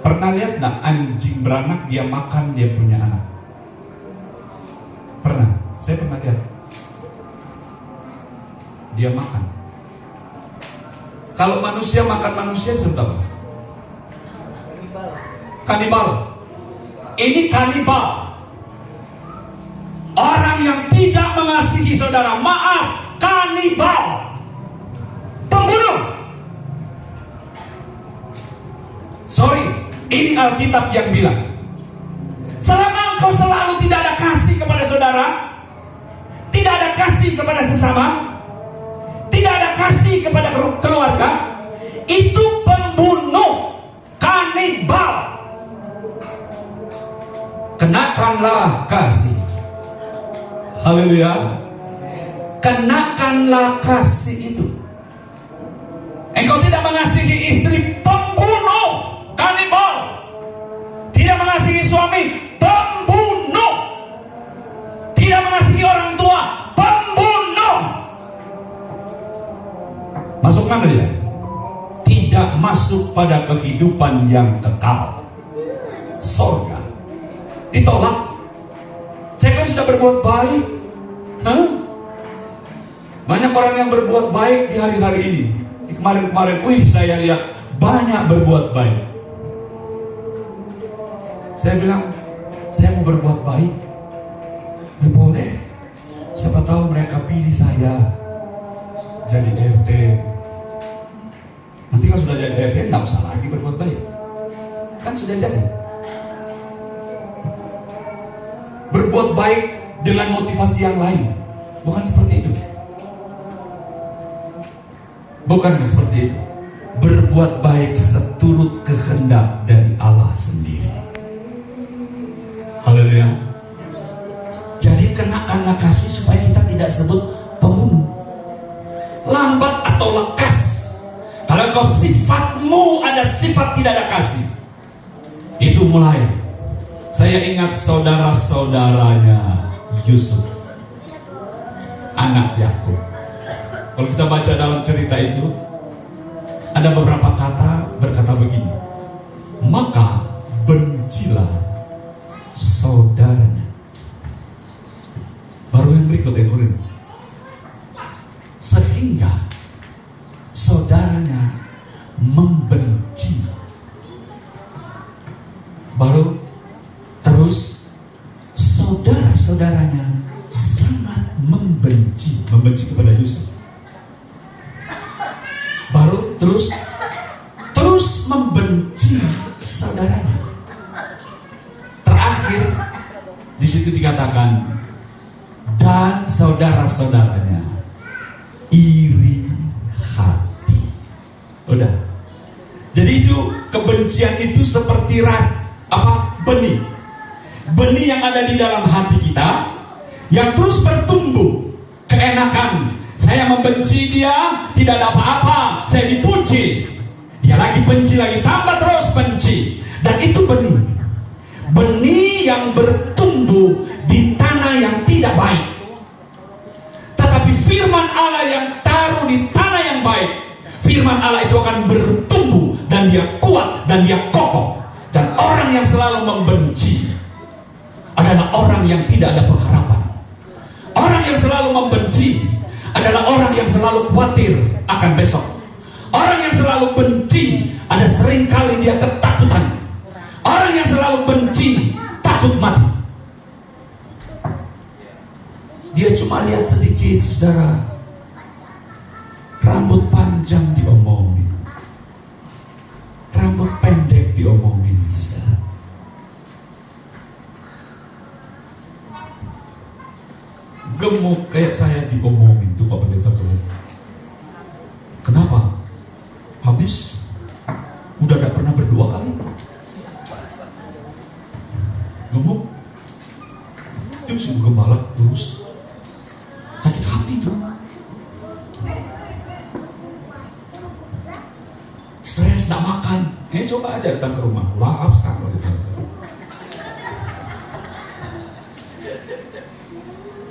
Pernah lihat nggak anjing beranak dia makan dia punya anak? Pernah? Saya pernah lihat. Dia makan. Kalau manusia makan manusia sebut apa? Kanibal. Ini kanibal. Orang yang tidak mengasihi saudara, maaf, kanibal. Pembunuh. Sorry, ini Alkitab yang bilang. Selama engkau selalu tidak ada kasih kepada saudara, tidak ada kasih kepada sesama, tidak ada kasih kepada keluarga, itu pembunuh, kanibal. Kenakanlah kasih. Haleluya. Kenakanlah kasih itu. Engkau tidak mengasihi istri, pembunuh, kanibal. Tidak mengasihi suami, pembunuh. Tidak mengasihi orang tua, pembunuh. Masuk mana dia? Tidak masuk pada kehidupan yang kekal, sorga. Ditolak. Saya kan sudah berbuat baik. Banyak orang yang berbuat baik di hari-hari ini. Di kemarin-kemarin, saya lihat banyak berbuat baik. Saya bilang, saya mau berbuat baik. Ya boleh. Siapa tahu mereka pilih saya jadi RT. Nanti kalau sudah jadi RT, nggak usah lagi berbuat baik. Kan sudah jadi. Berbuat baik dengan motivasi yang lain, bukan seperti itu. Bukan seperti itu. Berbuat baik seturut kehendak dari Allah sendiri. Haleluya. Jadi kenakanlah kasih supaya kita tidak sebut pembunuh, lambat atau lekas. Kalau kau sifatmu ada sifat tidak ada kasih, itu mulai. Saya ingat saudara-saudaranya Yusuf, anak Yakub. Kalau kita baca dalam cerita itu, ada beberapa kata berkata begini, maka bencilah saudaranya. Baru yang berikut, sehingga Baru terus saudara-saudaranya sangat membenci kepada Yusuf. Baru terus membenci saudaranya. Terakhir di situ dikatakan, dan saudara-saudaranya iri hati. Udah. Jadi itu kebencian itu seperti benih. Benih yang ada di dalam hati kita yang terus bertumbuh. Keenakan, saya membenci dia, tidak ada apa-apa, saya dipuji. Dia lagi benci lagi, tambah terus benci. Dan itu benih. Benih yang bertumbuh di tanah yang tidak baik. Tetapi firman Allah yang taruh di tanah yang baik, firman Allah itu akan bertumbuh dan dia kuat dan dia kokoh. Dan orang yang selalu membenci adalah orang yang tidak ada pengharapan. Orang yang selalu membenci adalah orang yang selalu khawatir akan besok. Orang yang selalu benci ada seringkali dia ketakutan. Orang yang selalu benci takut mati. Dia cuma lihat sedikit, saudara. Rambut panjang diomongin, rambut pendek diomongin, saudara. Gemuk kayak saya diomongin tuh Pak Pendeta gemuk. Kenapa? Habis udah gak pernah berdoa kali. Gemuk itu sungguh gembala terus sakit hati tuh, stres, gak makan. Coba aja datang ke rumah, lahap sekarang oleh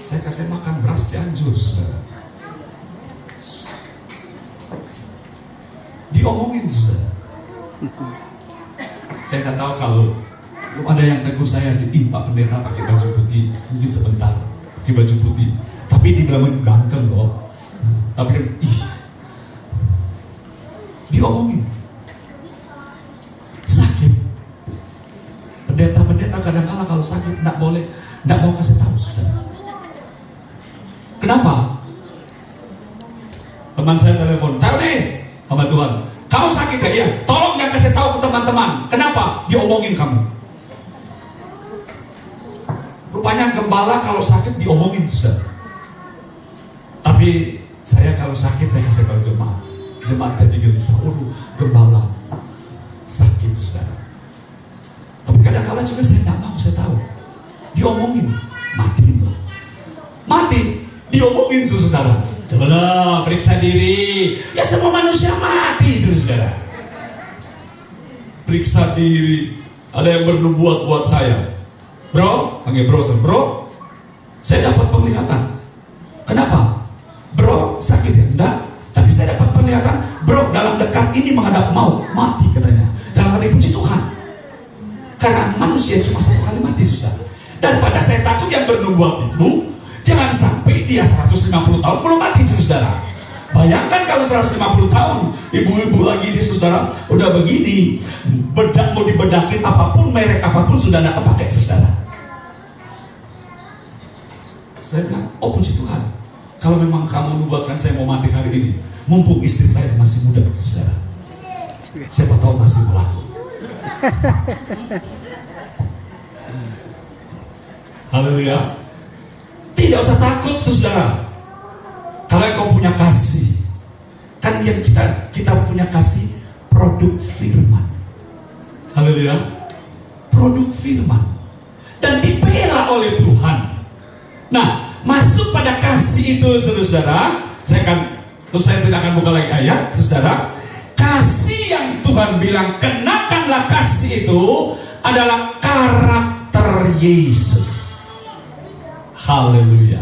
saya kasih makan beras Cianjur, saudara. Diomongin, saudara. Saya nggak tahu kalau belum ada yang tegur saya sih, Pak Pendeta pakai baju putih, mungkin sebentar pakai baju putih, tapi dibilang ganteng loh. Tapi kan, diomongin. Sakit. Pendeta-pendeta kadang-kala kalau sakit nggak mau kasih tahu, saudara. Kenapa? Teman saya telepon, tahu nih sama Tuhan, kamu sakit gak? Iya. Tolong jangan kasih tahu ke teman-teman. Kenapa? Diomongin kamu. Rupanya gembala kalau sakit diomongin, saudara. Tapi saya kalau sakit saya kasih tahu jemaat. Jemaat jadi gelisah. Gembala sakit, saudara. Tapi kadang-kadang juga saya tak mau saya tahu. Diomongin, mati. Diomongin, saudara. Coba periksa diri. Ya semua manusia mati, saudara. Periksa diri. Ada yang bernubuat buat saya. Bro, panggil bro. Saya dapat penglihatan. Kenapa? Bro, sakit ya? Enggak. Tapi saya dapat penglihatan. Bro, dalam dekat ini menghadap maut. Mati katanya. Dalam hati puji Tuhan. Karena manusia cuma satu kali mati, saudara. Dan pada saya takut yang bernubuat itu, jangan sampai dia 150 tahun belum mati, saudara. Bayangkan kalau 150 tahun, ibu-ibu lagi di saudara, udah begini, mau dibedakin apapun, merek apapun, sudah tidak kepake, saudara. Saya bilang, puji Tuhan. Kalau memang kamu nubuatkan saya mau mati hari ini, mumpung istri saya masih muda, saudara. Siapa tahu masih berlaku. Haleluya. Tidak usah takut, saudara. Kalau kau punya kasih, kan yang kita punya kasih produk firman. Haleluya. Produk firman dan dibela oleh Tuhan. Nah, masuk pada kasih itu, saudara. Saya tidak akan buka lagi ayat, saudara. Kasih yang Tuhan bilang kenakanlah kasih itu adalah karakter Yesus. Haleluya.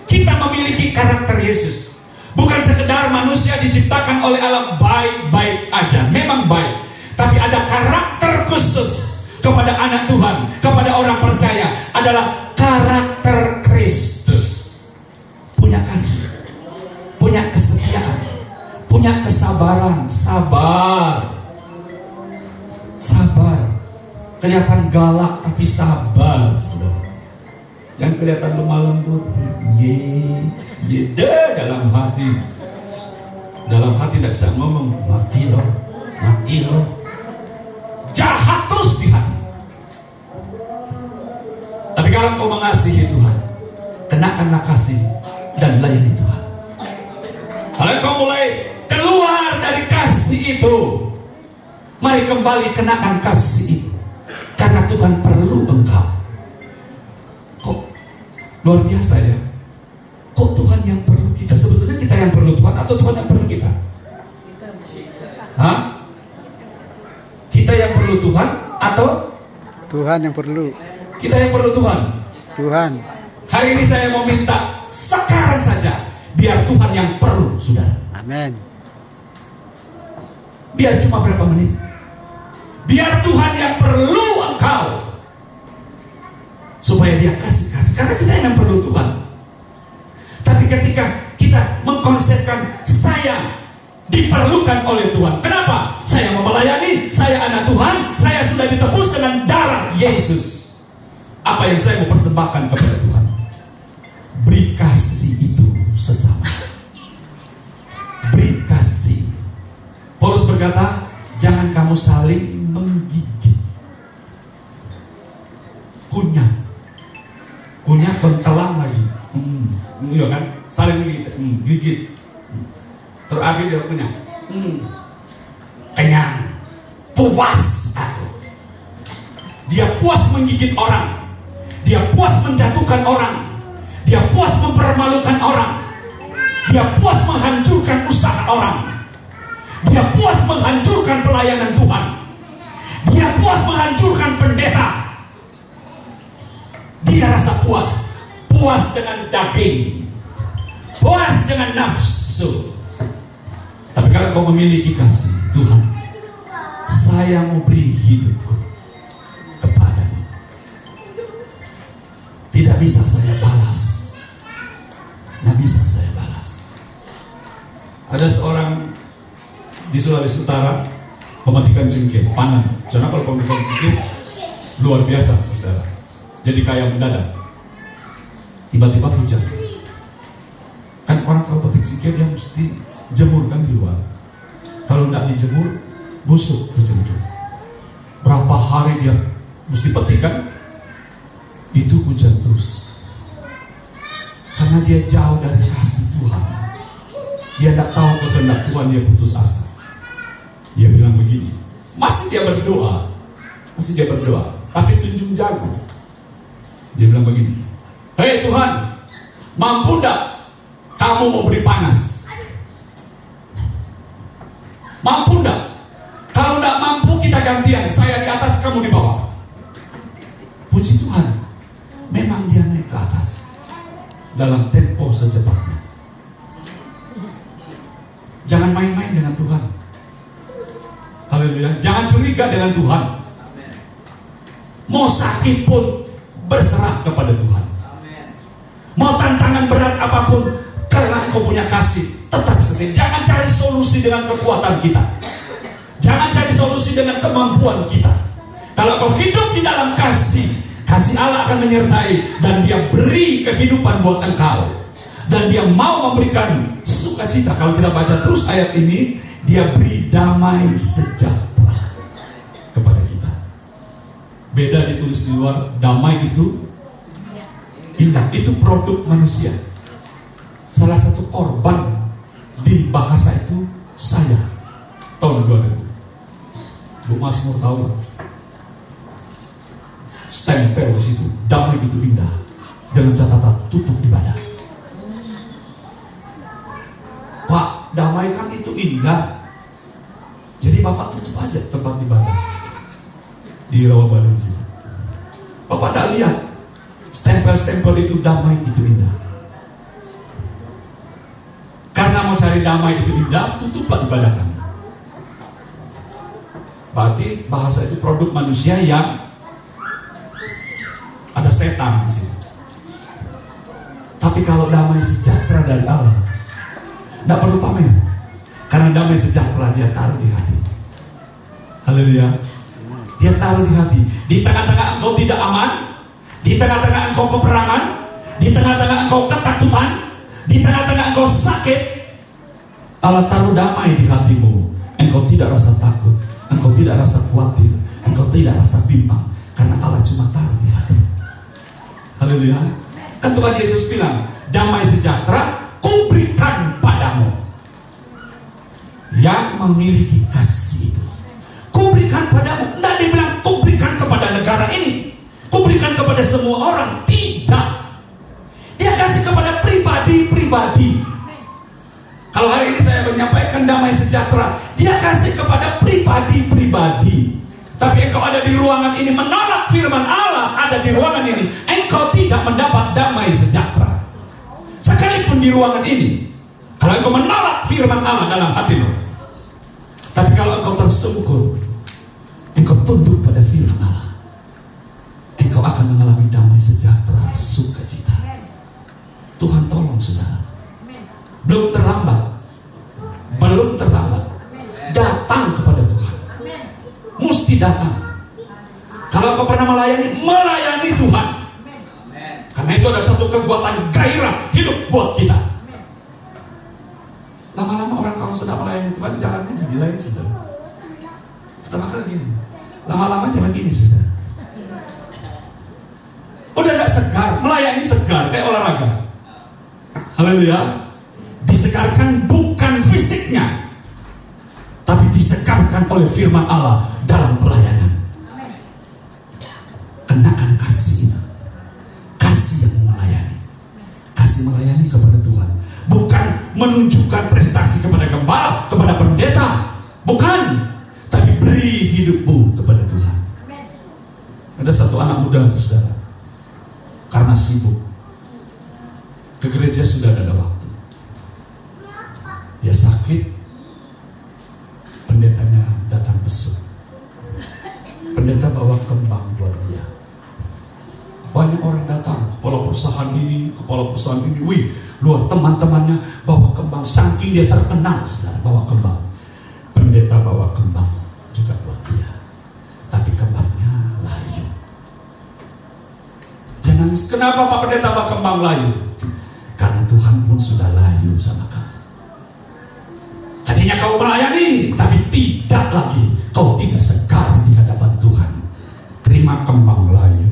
Kita memiliki karakter Yesus. Bukan sekedar manusia diciptakan oleh Allah baik-baik aja. Memang baik. Tapi ada karakter khusus kepada anak Tuhan, kepada orang percaya. Adalah karakter Kristus. Punya kasih, punya kesetiaan, punya kesabaran. Sabar. kelihatan galak tapi sabar, saudara. Yang kelihatan lemah lembut, dalam hati. Dalam hati tidak bisa ngomong, mati loh. Jahat terus di hati. Tapi kalau kau mengasihi Tuhan, kenakanlah kasih dan layani Tuhan. Kalau kau mulai keluar dari kasih itu, mari kembali kenakan kasih itu. Karena Tuhan perlu engkau. Kok luar biasa ya? Kok Tuhan yang perlu kita? Sebetulnya kita yang perlu Tuhan atau Tuhan yang perlu kita? Hah? Kita yang perlu Tuhan atau Tuhan yang perlu. kita yang perlu Tuhan? Tuhan. Hari ini saya mau minta sekarang saja, biar Tuhan yang perlu, saudara. Amin. Biar cuma berapa menit. Biar Tuhan yang perlu engkau, supaya dia kasih. Karena kita yang perlu Tuhan. Tapi ketika kita mengkonsepkan saya diperlukan oleh Tuhan. Kenapa? Saya mau melayani, saya anak Tuhan, saya sudah ditebus dengan darah Yesus. Apa yang saya mau persembahkan kepada Tuhan? Beri kasih itu sesama. Beri kasih. Paulus berkata, jangan kamu saling menggigit. Kunyah kentelang lagi. Iya kan? Saling menggigit. Gigit. Terakhir dia kunyah. Kenyang. Puas aku. Dia puas menggigit orang. Dia puas menjatuhkan orang. Dia puas mempermalukan orang. Dia puas menghancurkan usaha orang. Dia puas menghancurkan pelayanan Tuhan. Dia puas menghancurkan pendeta. Dia rasa puas. Puas dengan daging. Puas dengan nafsu. Tapi kalau kau memiliki kasih Tuhan, saya mau beri hidupku kepadamu. Tidak bisa saya balas. Tidak bisa saya balas. Ada seorang di Sulawesi Utara mematikan jengkeh, panen. Karena kalau pemetikan jengkeh luar biasa, saudara. Jadi kayak mendadak. Tiba-tiba hujan. Kan orang kalau petik jengkeh dia mesti jemurkan di luar. Kalau tidak dijemur, busuk hujan itu. Berapa hari dia mesti petikan, itu hujan terus. Karena dia jauh dari kasih Tuhan. Dia tidak tahu kehendak Tuhan, dia putus asa. Dia bilang begini, masih dia berdoa, tapi tunjung jago. Dia bilang begini, hei Tuhan, mampu tidak kamu mau beri panas? Mampu tidak? Kalau tidak mampu kita gantian, saya di atas, kamu di bawah. Puji Tuhan, memang dia naik ke atas dalam tempo secepatnya. Jangan main-main dengan Tuhan. Haleluya. Jangan curiga dengan Tuhan. Mau sakit pun berserah kepada Tuhan. Mau tantangan berat apapun, karena engkau punya kasih, tetap setia. Jangan cari solusi dengan kekuatan kita. Jangan cari solusi dengan kemampuan kita. Kalau kau hidup di dalam kasih, kasih Allah akan menyertai, dan dia beri kehidupan buat engkau, dan dia mau memberikan sukacita. Kalau kita baca terus ayat ini, dia beri damai sejahtera kepada kita. Beda ditulis di luar, damai itu indah, itu produk manusia. Salah satu korban di bahasa itu saya, tahun 2000. Bu Masmur tahu, stempel di situ, damai itu indah, dengan catatan tutup ibadah. Pak, damai kan itu indah, jadi Bapak tutup aja tempat ibadah di Rawabaru situ. Bapak tidak lihat stempel-stempel itu, damai itu indah. Karena mau cari damai itu indah, tutuplah ibadah kami. Berarti bahasa itu produk manusia yang ada setan di situ. Tapi kalau damai sejahtera dari Allah, tidak perlu pamer, karena damai sejahtera dia taruh di hati. Haleluya. Dia Dia taruh di hati. Di tengah-tengah engkau tidak aman, di tengah-tengah engkau peperangan, di tengah-tengah engkau ketakutan, di tengah-tengah engkau sakit, Allah taruh damai di hatimu. Engkau tidak rasa takut, engkau tidak rasa khawatir, engkau tidak rasa bimbang, karena Allah cuma taruh di hati. Haleluya. Kan Tuhan Yesus bilang, damai sejahtera kuberikan padamu yang memiliki kasih itu. Kuberikan padamu. Tidak dibilang kuberikan kepada negara ini, kuberikan kepada semua orang. Tidak. Dia kasih kepada pribadi-pribadi. Kalau hari ini saya menyampaikan damai sejahtera, dia kasih kepada pribadi-pribadi. Tapi engkau ada di ruangan ini menolak firman Allah, ada di ruangan ini, engkau tidak mendapat damai sejahtera. Sekalipun di ruangan ini, kalau engkau menolak firman Allah dalam hatimu, tapi kalau engkau tersungkur, engkau tunduk pada firman Allah, engkau akan mengalami damai sejahtera, sukacita. Tuhan tolong saudara. Belum terlambat. Belum terlambat. Datang kepada Tuhan. Mesti datang. Kalau kau pernah melayani Tuhan. Karena itu ada satu kekuatan gairah hidup buat kita. Lama-lama orang kalau sudah melayani Tuhan, jalannya jadi lain saudara. Pertama kali gini. Lama-lama jalan gini saudara. Udah gak segar. Melayani segar kayak olahraga. Haleluya. Disegarkan bukan fisiknya, tapi disegarkan oleh firman Allah dalam pelayanan. Kenakan kasih itu. Kasih yang melayani. Kasih melayani kepada Tuhan. Bukan menunjukkan prestasi kepada gembala, kepada pendeta. Bukan. Tapi beri hidupmu kepada Tuhan. Ada satu anak muda saudara, karena sibuk ke gereja sudah ada waktu. Dia sakit, pendetanya datang besuk. Pendeta bawa kembang buat dia. Banyak orang datang, kepala perusahaan ini, wih, luar teman-temannya bawa kembang, saking dia terkenal, saudara, bawa kembang. Pendeta bawa kembang juga buat dia, tapi kembangnya layu. Dia nangis, kenapa Pak Pendeta bawa kembang layu? Karena Tuhan pun sudah layu sama kamu. Tadinya kau melayani, tapi tidak lagi. Kau tidak segar di hadapan Tuhan. Terima kembang layu.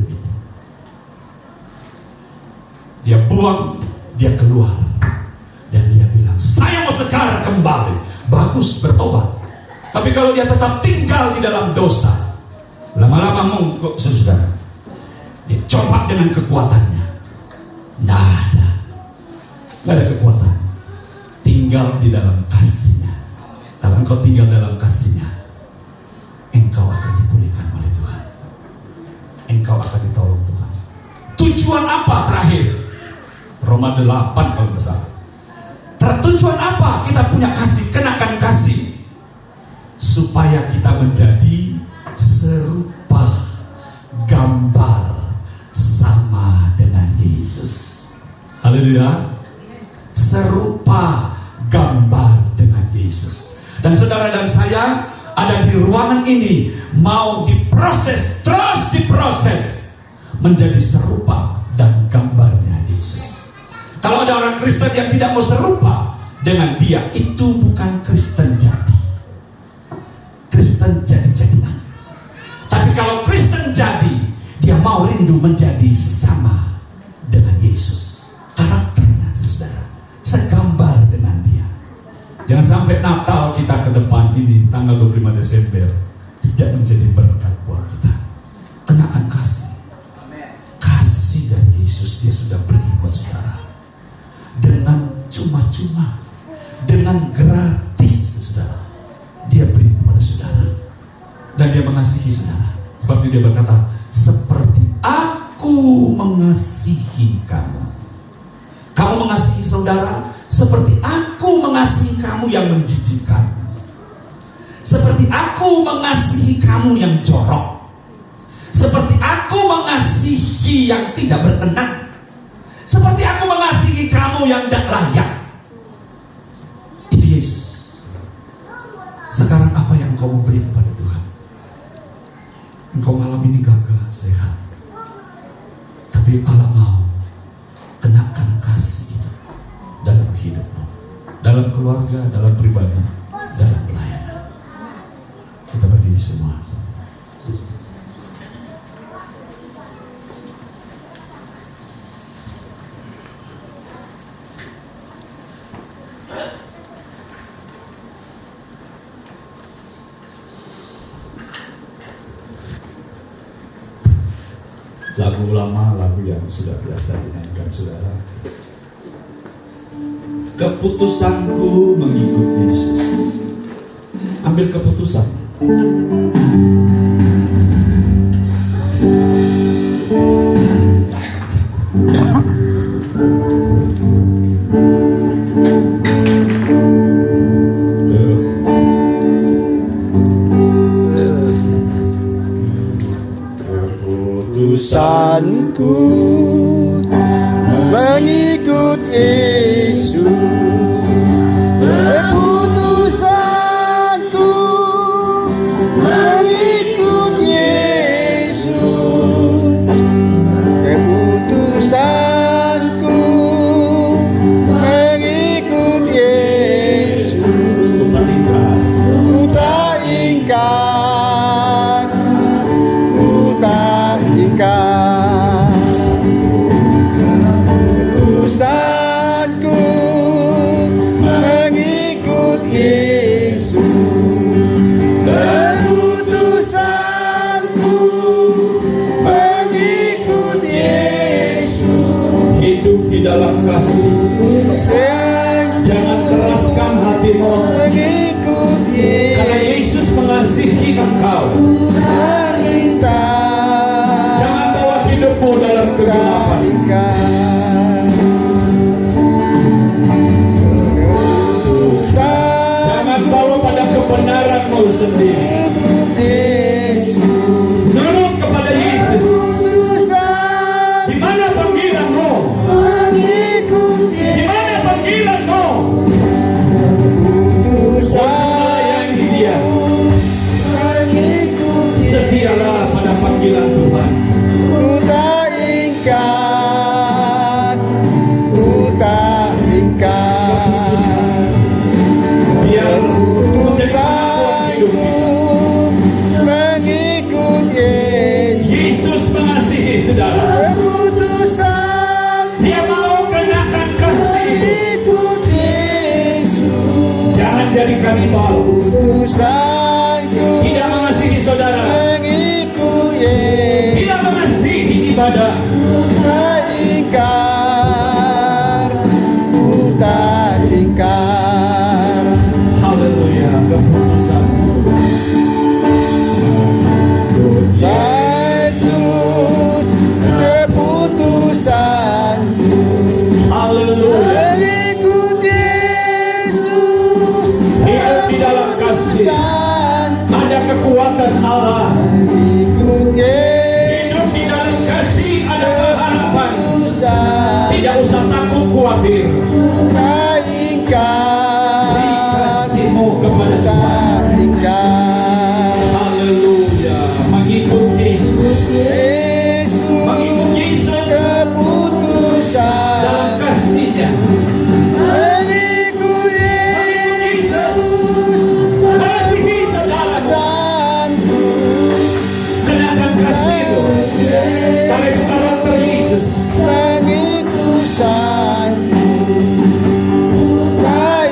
Dia buang, dia keluar. Dan dia bilang, saya mau segar kembali. Bagus, bertobat. Tapi kalau dia tetap tinggal di dalam dosa, lama-lama mungkuk, saudara. Dia coba dengan kekuatannya. Tidak ada kekuatan. Tinggal di dalam kasihnya. Kalau engkau tinggal dalam kasihnya, engkau akan dipulihkan oleh Tuhan. Engkau akan ditolong Tuhan. Tujuan apa terakhir? Roma 8 kalau nggak salah. Tujuan apa kita punya kasih? Kenakan kasih. Supaya kita menjadi serupa, gambar sama dengan Yesus. Haleluya. Serupa gambar dengan Yesus. Dan saudara dan saya ada di ruangan ini mau diproses, terus diproses menjadi serupa dan gambarnya Yesus. Kalau ada orang Kristen yang tidak mau serupa dengan dia, itu bukan Kristen jadi. Kristen jadi-jadian. Tapi kalau Kristen jadi, dia mau rindu menjadi sama dengan Yesus. Karakternya saudara, segambar dengan dia. Jangan sampai Natal kita ke depan ini tanggal 25 Desember tidak menjadi berkat buat kita. Kenakan kasih. Kasih dari Yesus dia sudah beri buat saudara. Dengan cuma-cuma, dengan gratis saudara. Dia beri kepada saudara. Dan dia mengasihi saudara. Sebab itu dia berkata, seperti aku mengasihi kamu. Kamu mengasihi saudara seperti aku mengasihi kamu yang menjijikkan. Seperti aku mengasihi kamu yang jorok. Seperti aku mengasihi yang tidak berkenan. Seperti aku mengasihi kamu yang tidak layak. Itu Yesus. Sekarang apa yang kau mau beri kepada Tuhan? engkau malam ini gagah sehat, tapi Allah mau kenakan kasih itu dalam hidupmu, dalam keluarga, dalam pribadi, dalam pelayanan. Kita berdiri semua. Lagu lama, lagu yang sudah biasa dinyanyikan saudara. Keputusanku mengikut Yesus. Ambil keputusan. Keputusanku mengikut Yesus. Keputusanku mengikut Yesus. Keputusanku mengikut Yesus. Ku tak ingkar, ku tak ingkar. Keputusanku mengikut Yesus. Keputusanku mengikut Yesus. Hidup di dalam kasih. Jangan keraskan hatimu, Mengikut karena Yesus mengasihi engkau. perintah. Jangan bawa hidupmu dalam kegelapan. Jangan bawa pada kebenaranmu sendiri. Nurut kepada Yesus. Di mana panggilanmu? Di mana panggilanmu? Melayani Dia. Setialah pada panggilan Tuhan. Ku tak ingkar, ku tak ingkar. Biar Keputusanku mengikut Yesus. Yesus mengasihi saudara. Keputusanku Dia mau kenakan kasih. mengikut Yesus. Jangan jadi kanibal. Keputusanku Tidak mengasihi saudara. mengikut Yesus. Tidak mengasihi ibadah. Tak ingkar, ku tak ingkar. Haleluya. Keputusanmu. Yesus, keputusanku Haleluya. mengikut Yesus. Hidup di dalam kasih. Keputusanku Ada kekuatan Allah. mengikut Yesus. Hidup di dalam kasih ada pengharapan. Tidak usah takut khawatir. Tak ingkar, Beri kasihmu kepada Tuhan. tak ingkar. Haleluya. Mengikut Yesus. Yesus, Mengikut Yesus dalam keputusan kasihnya. mengikut Yesus. Mengasihi saudara. Keputusanku Kenakan kasih itu. Karena itu karakter Yesus. mengikusanku tak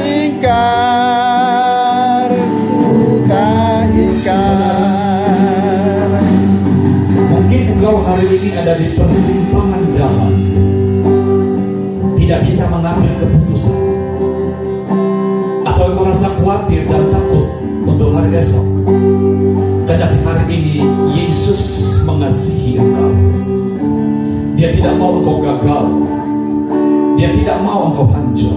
ingkar, ku tak ingkar. Mungkin engkau hari ini ada di persimpangan jalan, tidak bisa mengambil keputusan, atau engkau rasa khawatir dan takut untuk hari esok. Tetapi hari ini Yesus mengasihi engkau. Dia tidak mau engkau gagal. Dia tidak mau engkau hancur.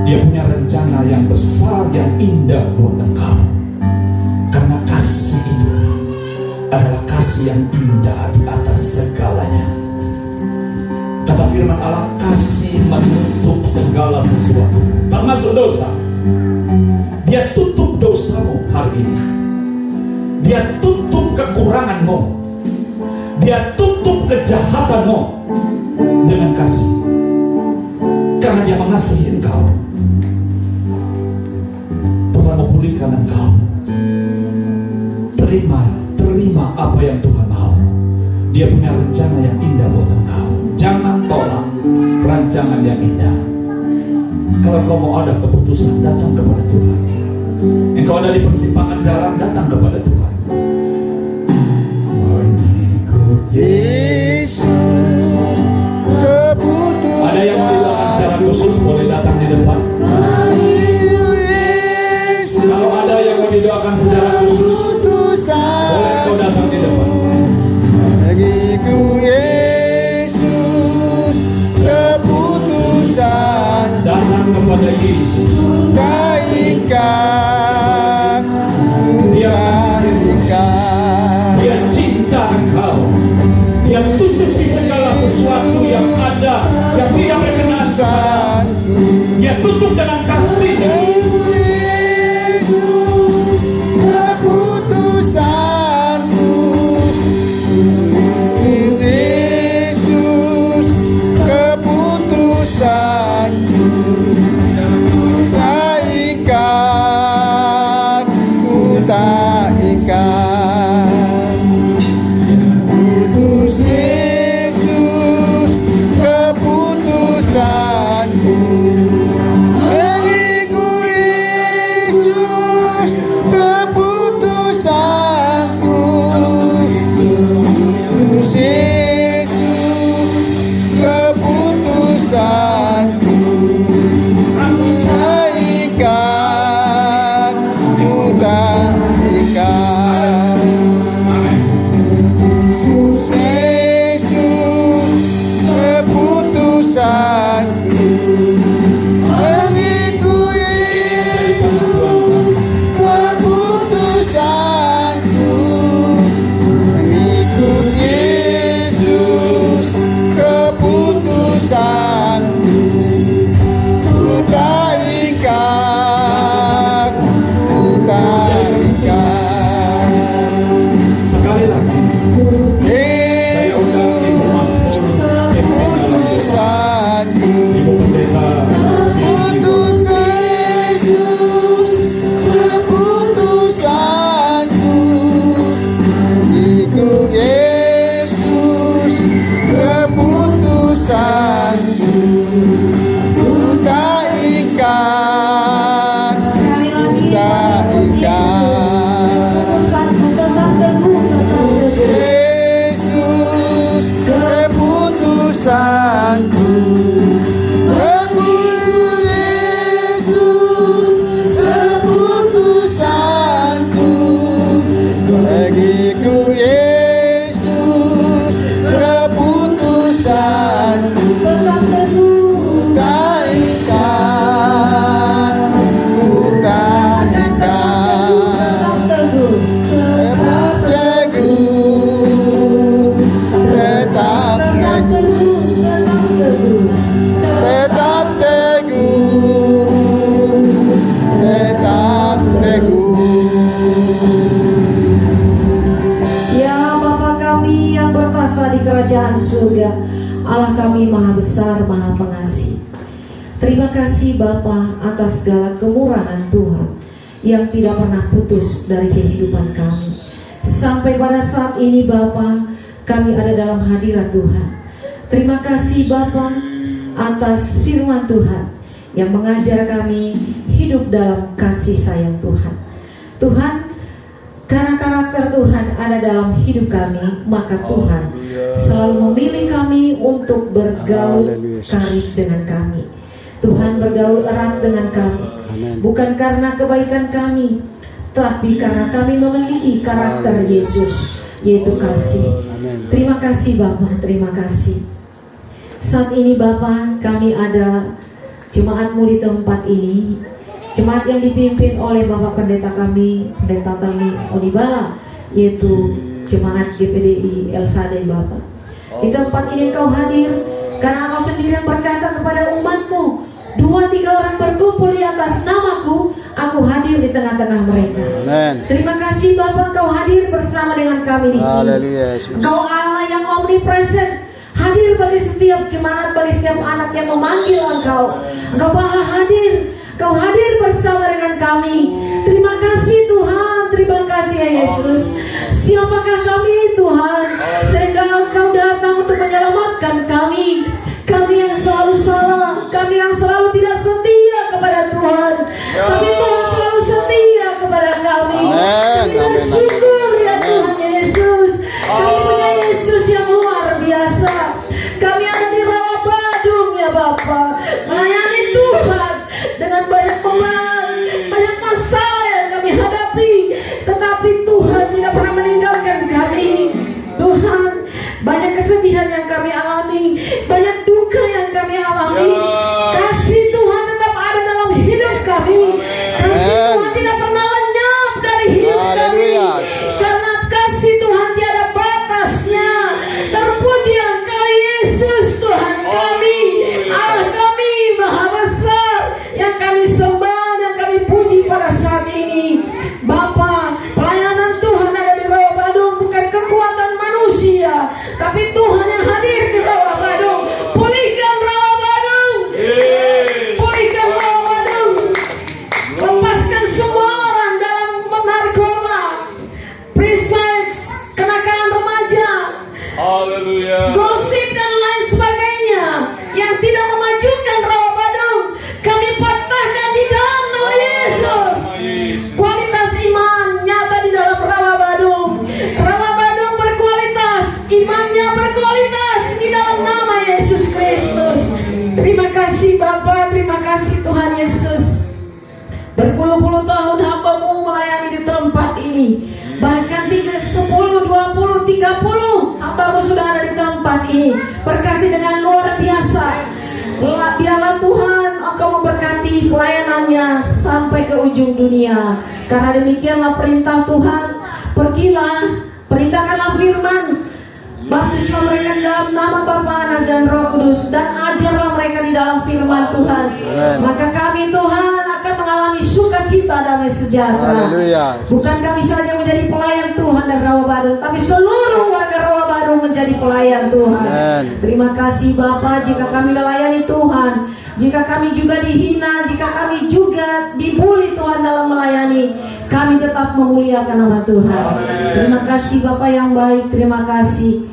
Dia punya rencana yang besar, yang indah buat engkau. Karena kasih itu adalah kasih yang indah di atas segalanya. Kata firman Allah, kasih menutup segala sesuatu, termasuk dosa. Dia tutup dosamu hari ini. Dia tutup kekuranganmu, Dia tutup kejahatanmu dengan kasih, karena Dia mengasihi engkau. Tuhan memulihkan engkau. Terima apa yang Tuhan mau. Dia punya rencana yang indah buat engkau. Jangan tolak rancangan yang indah. Kalau kau mau ada keputusan, datang kepada Tuhan. Engkau ada di persimpangan jalan, datang kepada Tuhan. Mengikut Yesus, keputusan. Ada yang mau didoakan secara khusus, boleh datang di depan. Kalau ada yang mau didoakan secara khusus, boleh kau datang di depan. Bagiku Yesus, keputusan. Datang kepada Yesus. Kaikan, Dia cinta engkau. Dia tutupi segala sesuatu yang ada yang tidak berkenan. Dia tutup dengan kasih-Nya. keputusanku, Yesus, keputusanku. Tak ikat, ku tak ikat. Putus Yesus, keputusanku. Bagiku Yesus, keputusanku. Putus Yesus, keputusanku. Tak ikat, ku tak ikat. Yesus, keputusanku. Bagiku Yesus, keputusanku. Mengikut Yesus, keputusanku. Ku tak ikat, ku tak ikat. Sekali lagi, saya undang Ibu Masmur, Keputusanku. Ibu Pendeta, Putus Yesus, keputusanku. Ikut Yesus, keputusanku. Ku tak ikat, ku tak ikat. Yesus, keputusanku. Bagiku Yesus, keputusanku. Tak ikat, ku tak ikat. Tetap teguh, tetap teguh, tetap teguh, tetap teguh. Ya Bapa kami yang bertata di kerajaan surga, Allah kami maha besar, maha pengasih. Terima kasih Bapa atas segala kemurahan Tuhan yang tidak pernah putus dari kehidupan kami. Sampai pada saat ini Bapa, kami ada dalam hadirat Tuhan. Terima kasih Bapa atas firman Tuhan yang mengajar kami hidup dalam kasih sayang Tuhan. Tuhan, karena karakter Tuhan ada dalam hidup kami, maka Tuhan selalu memilih kami untuk bergaul karib dengan kami. Tuhan bergaul erat dengan kami, bukan karena kebaikan kami, tapi karena kami memiliki karakter Yesus, yaitu kasih. Terima kasih Bapa, terima kasih. Saat ini Bapa, kami ada jemaat-Mu di tempat ini. Jemaat yang dipimpin oleh Bapak Pendeta kami, Pendeta Tami Onibala, yaitu jemaat GPDI El Sadai Bapak. Di tempat ini Engkau hadir karena Engkau sendiri yang berkata kepada umat-Mu, 2-3 orang berkumpul di atas namaku, Aku hadir di tengah-tengah mereka. Amin. Terima kasih Bapa, Engkau hadir bersama dengan kami di sini. Haleluya, Yesus. Engkau Allah yang omnipresent, hadir bagi setiap jemaat, bagi setiap anak yang memanggil Engkau. Engkau Maha hadir, Engkau hadir bersama dengan kami. Terima kasih Tuhan, terima kasih ya Yesus. Siapakah kami Tuhan, sehingga Engkau datang untuk menyelamatkan kami. Kami yang selalu salah, kami yang selalu tidak setia kepada Tuhan, tapi Tuhan selalu setia kepada kami. Amin. Kami Amin. bersyukur ya Amin. Tuhan Yesus. Kami punya Yesus yang luar biasa. Kami ada di Rawabadung ya Bapa, melayani Tuhan dengan banyak beban, banyak masalah yang kami hadapi, tetapi Tuhan tidak pernah meninggalkan kami. Tuhan, banyak kesedihan yang kami alami, banyak duka yang kami alami. Kasih Tuhan tetap ada dalam hidup kami. Kasih Tuhan tidak pernah lenyap dari hidup kami. Haleluya. Karena kasih Tuhan tiada batasnya. Terpuji Engkau Yesus Tuhan kami. Allah kami Maha Besar yang kami sembah dan kami puji pada saat ini. Bapa, pelayanan Tuhan ada di Rawabadung bukan kekuatan manusia, tapi Tuhan yang hadir di Rawabadung. Pulihkan Rawabadung, pulihkan Rawabadung, lepaskan semua orang dalam narkoba, pre-sex, kenakalan remaja, gosip dan lain sebagainya yang tidak memajukan Rawabadung. Kami patahkan di dalam nama Yesus. Kualitas iman nyata di dalam Rawabadung. Rawabadung berkualitas, imannya berkualitas di dalam nama Yesus Kristus. Terima kasih Bapa, terima kasih Tuhan Yesus. Berpuluh-puluh tahun hamba-Mu melayani di tempat ini. Bahkan 10, 20, 30 hamba-Mu sudah ada di tempat ini. Berkati dengan luar biasa. Biarlah Tuhan Engkau memberkati pelayanannya sampai ke ujung dunia. Karena demikianlah perintah Tuhan. Pergilah, perintahkanlah firman, baptislah mereka di dalam nama Bapa, Anak dan Roh Kudus, dan ajarlah mereka di dalam firman Tuhan. Maka kami Tuhan akan mengalami sukacita damai sejahtera. Haleluya. Bukan kami saja menjadi pelayan Tuhan dan Rawabadung, tapi seluruh warga Rawabadung menjadi pelayan Tuhan. Amen. Terima kasih Bapa, jika kami melayani Tuhan, jika kami juga dihina, jika kami juga dibully Tuhan dalam melayani, kami tetap memuliakan nama Tuhan. Terima kasih Bapa yang baik, terima kasih.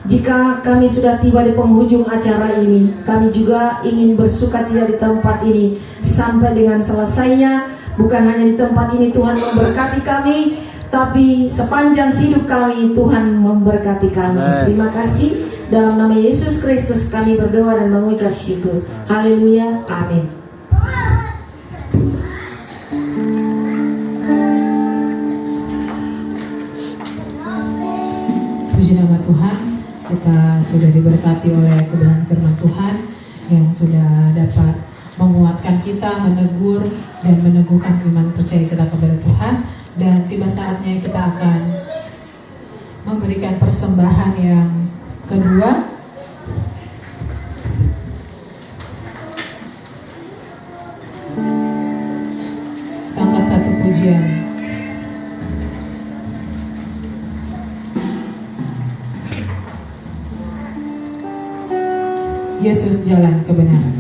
Jika kami sudah tiba di penghujung acara ini, kami juga ingin bersukacita di tempat ini sampai dengan selesainya. Bukan hanya di tempat ini Tuhan memberkati kami, tapi sepanjang hidup kami Tuhan memberkati kami. Amen. Terima kasih. Dalam nama Yesus Kristus kami berdoa dan mengucap syukur. Haleluya. Amin. Puji nama Tuhan, kita sudah diberkati oleh kebenaran firman Tuhan yang sudah dapat menguatkan kita, menegur dan meneguhkan iman percaya kita kepada Tuhan. Dan tiba saatnya kita akan memberikan persembahan yang kedua. Kita angkat satu pujian. Yesus jalan kebenaran.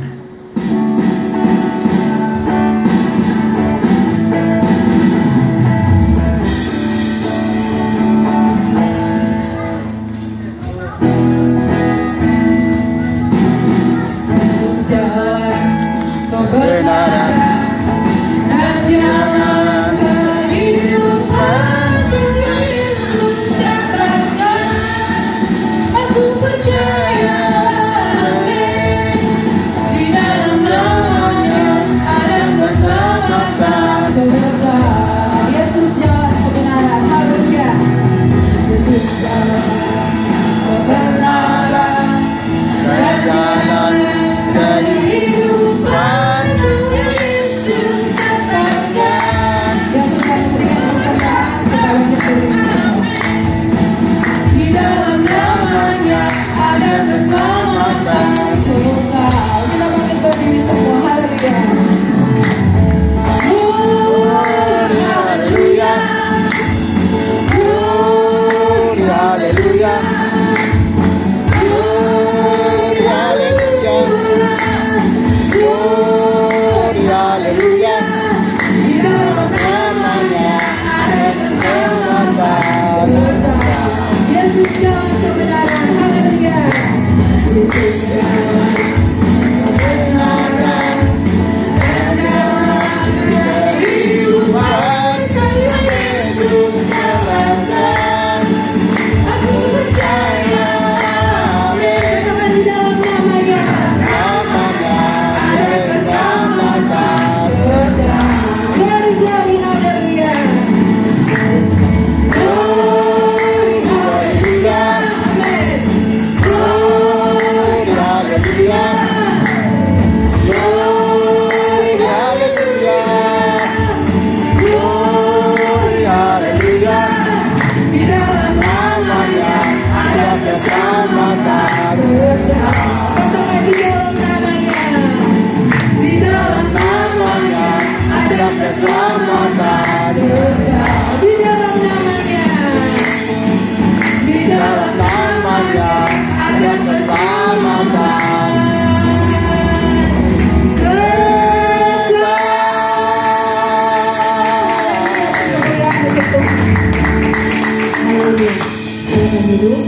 Aku percaya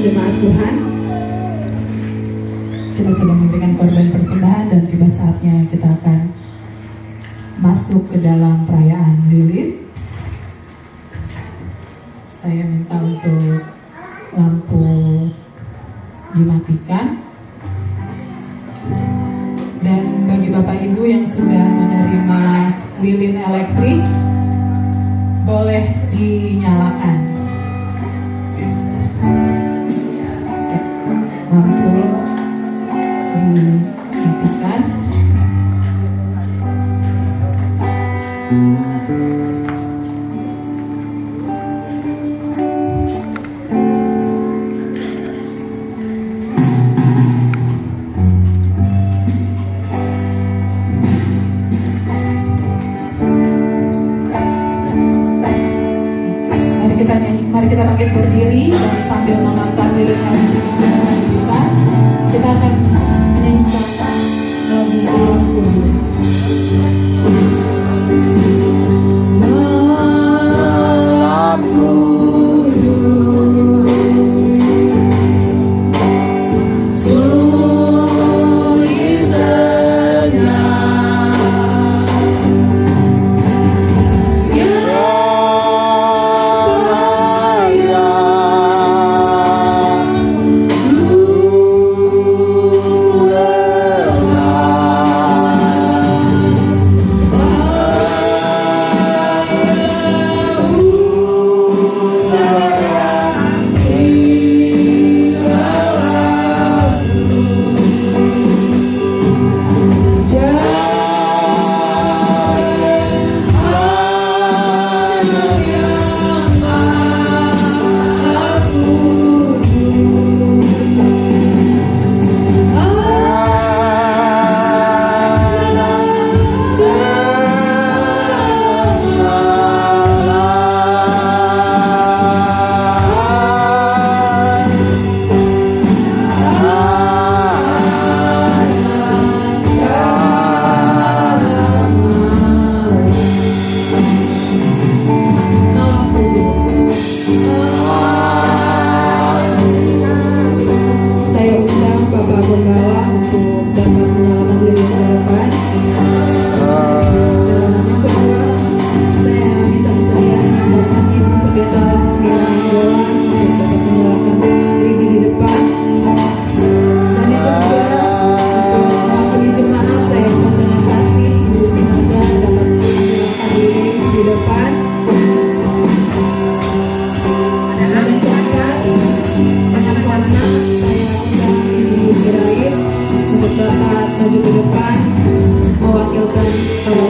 jemaat Tuhan, kita sudah memberikan korban persembahan dan tiba saatnya kita akan masuk ke dalam perayaan lilin. Saya minta untuk lampu dimatikan. Dan bagi Bapak Ibu yang sudah menerima lilin elektrik, boleh dinyalakan. Lampu dimatikan. Mari kita bangkit berdiri dan sambil mengangkat lilin elektrik yang sudah dibuka, kita akan menyanyikan lagu Roh Kudus.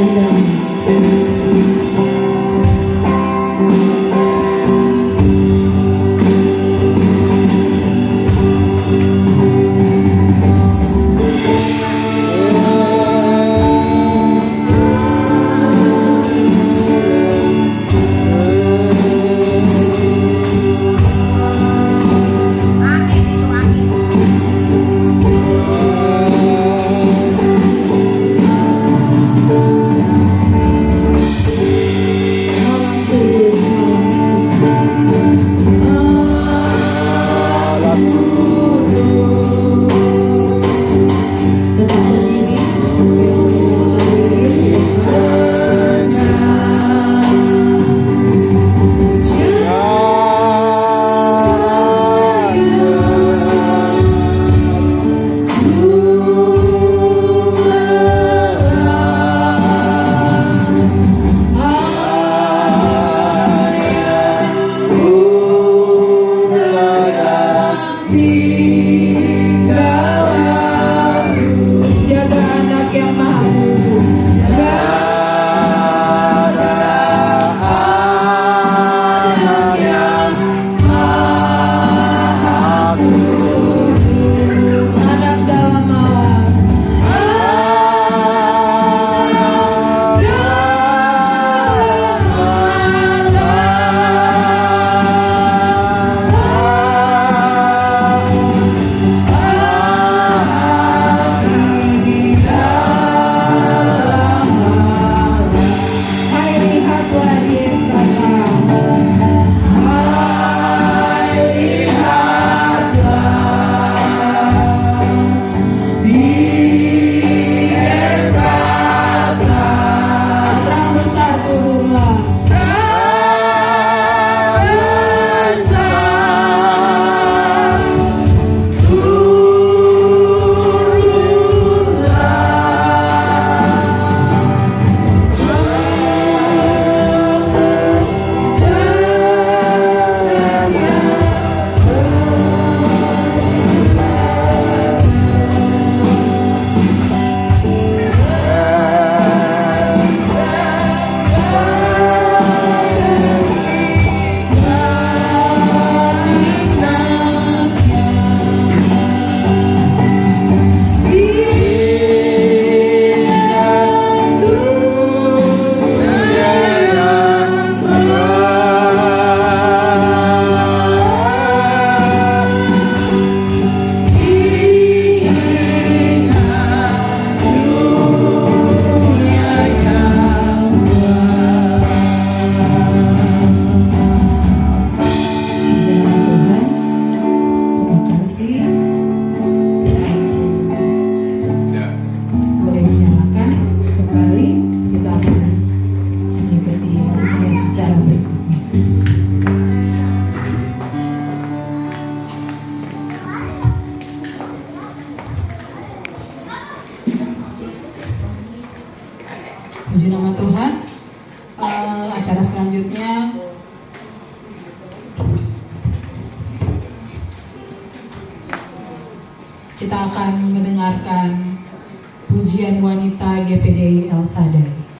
Malam acara selanjutnya. Kita akan mendengarkan pujian wanita GPDI El Sadai.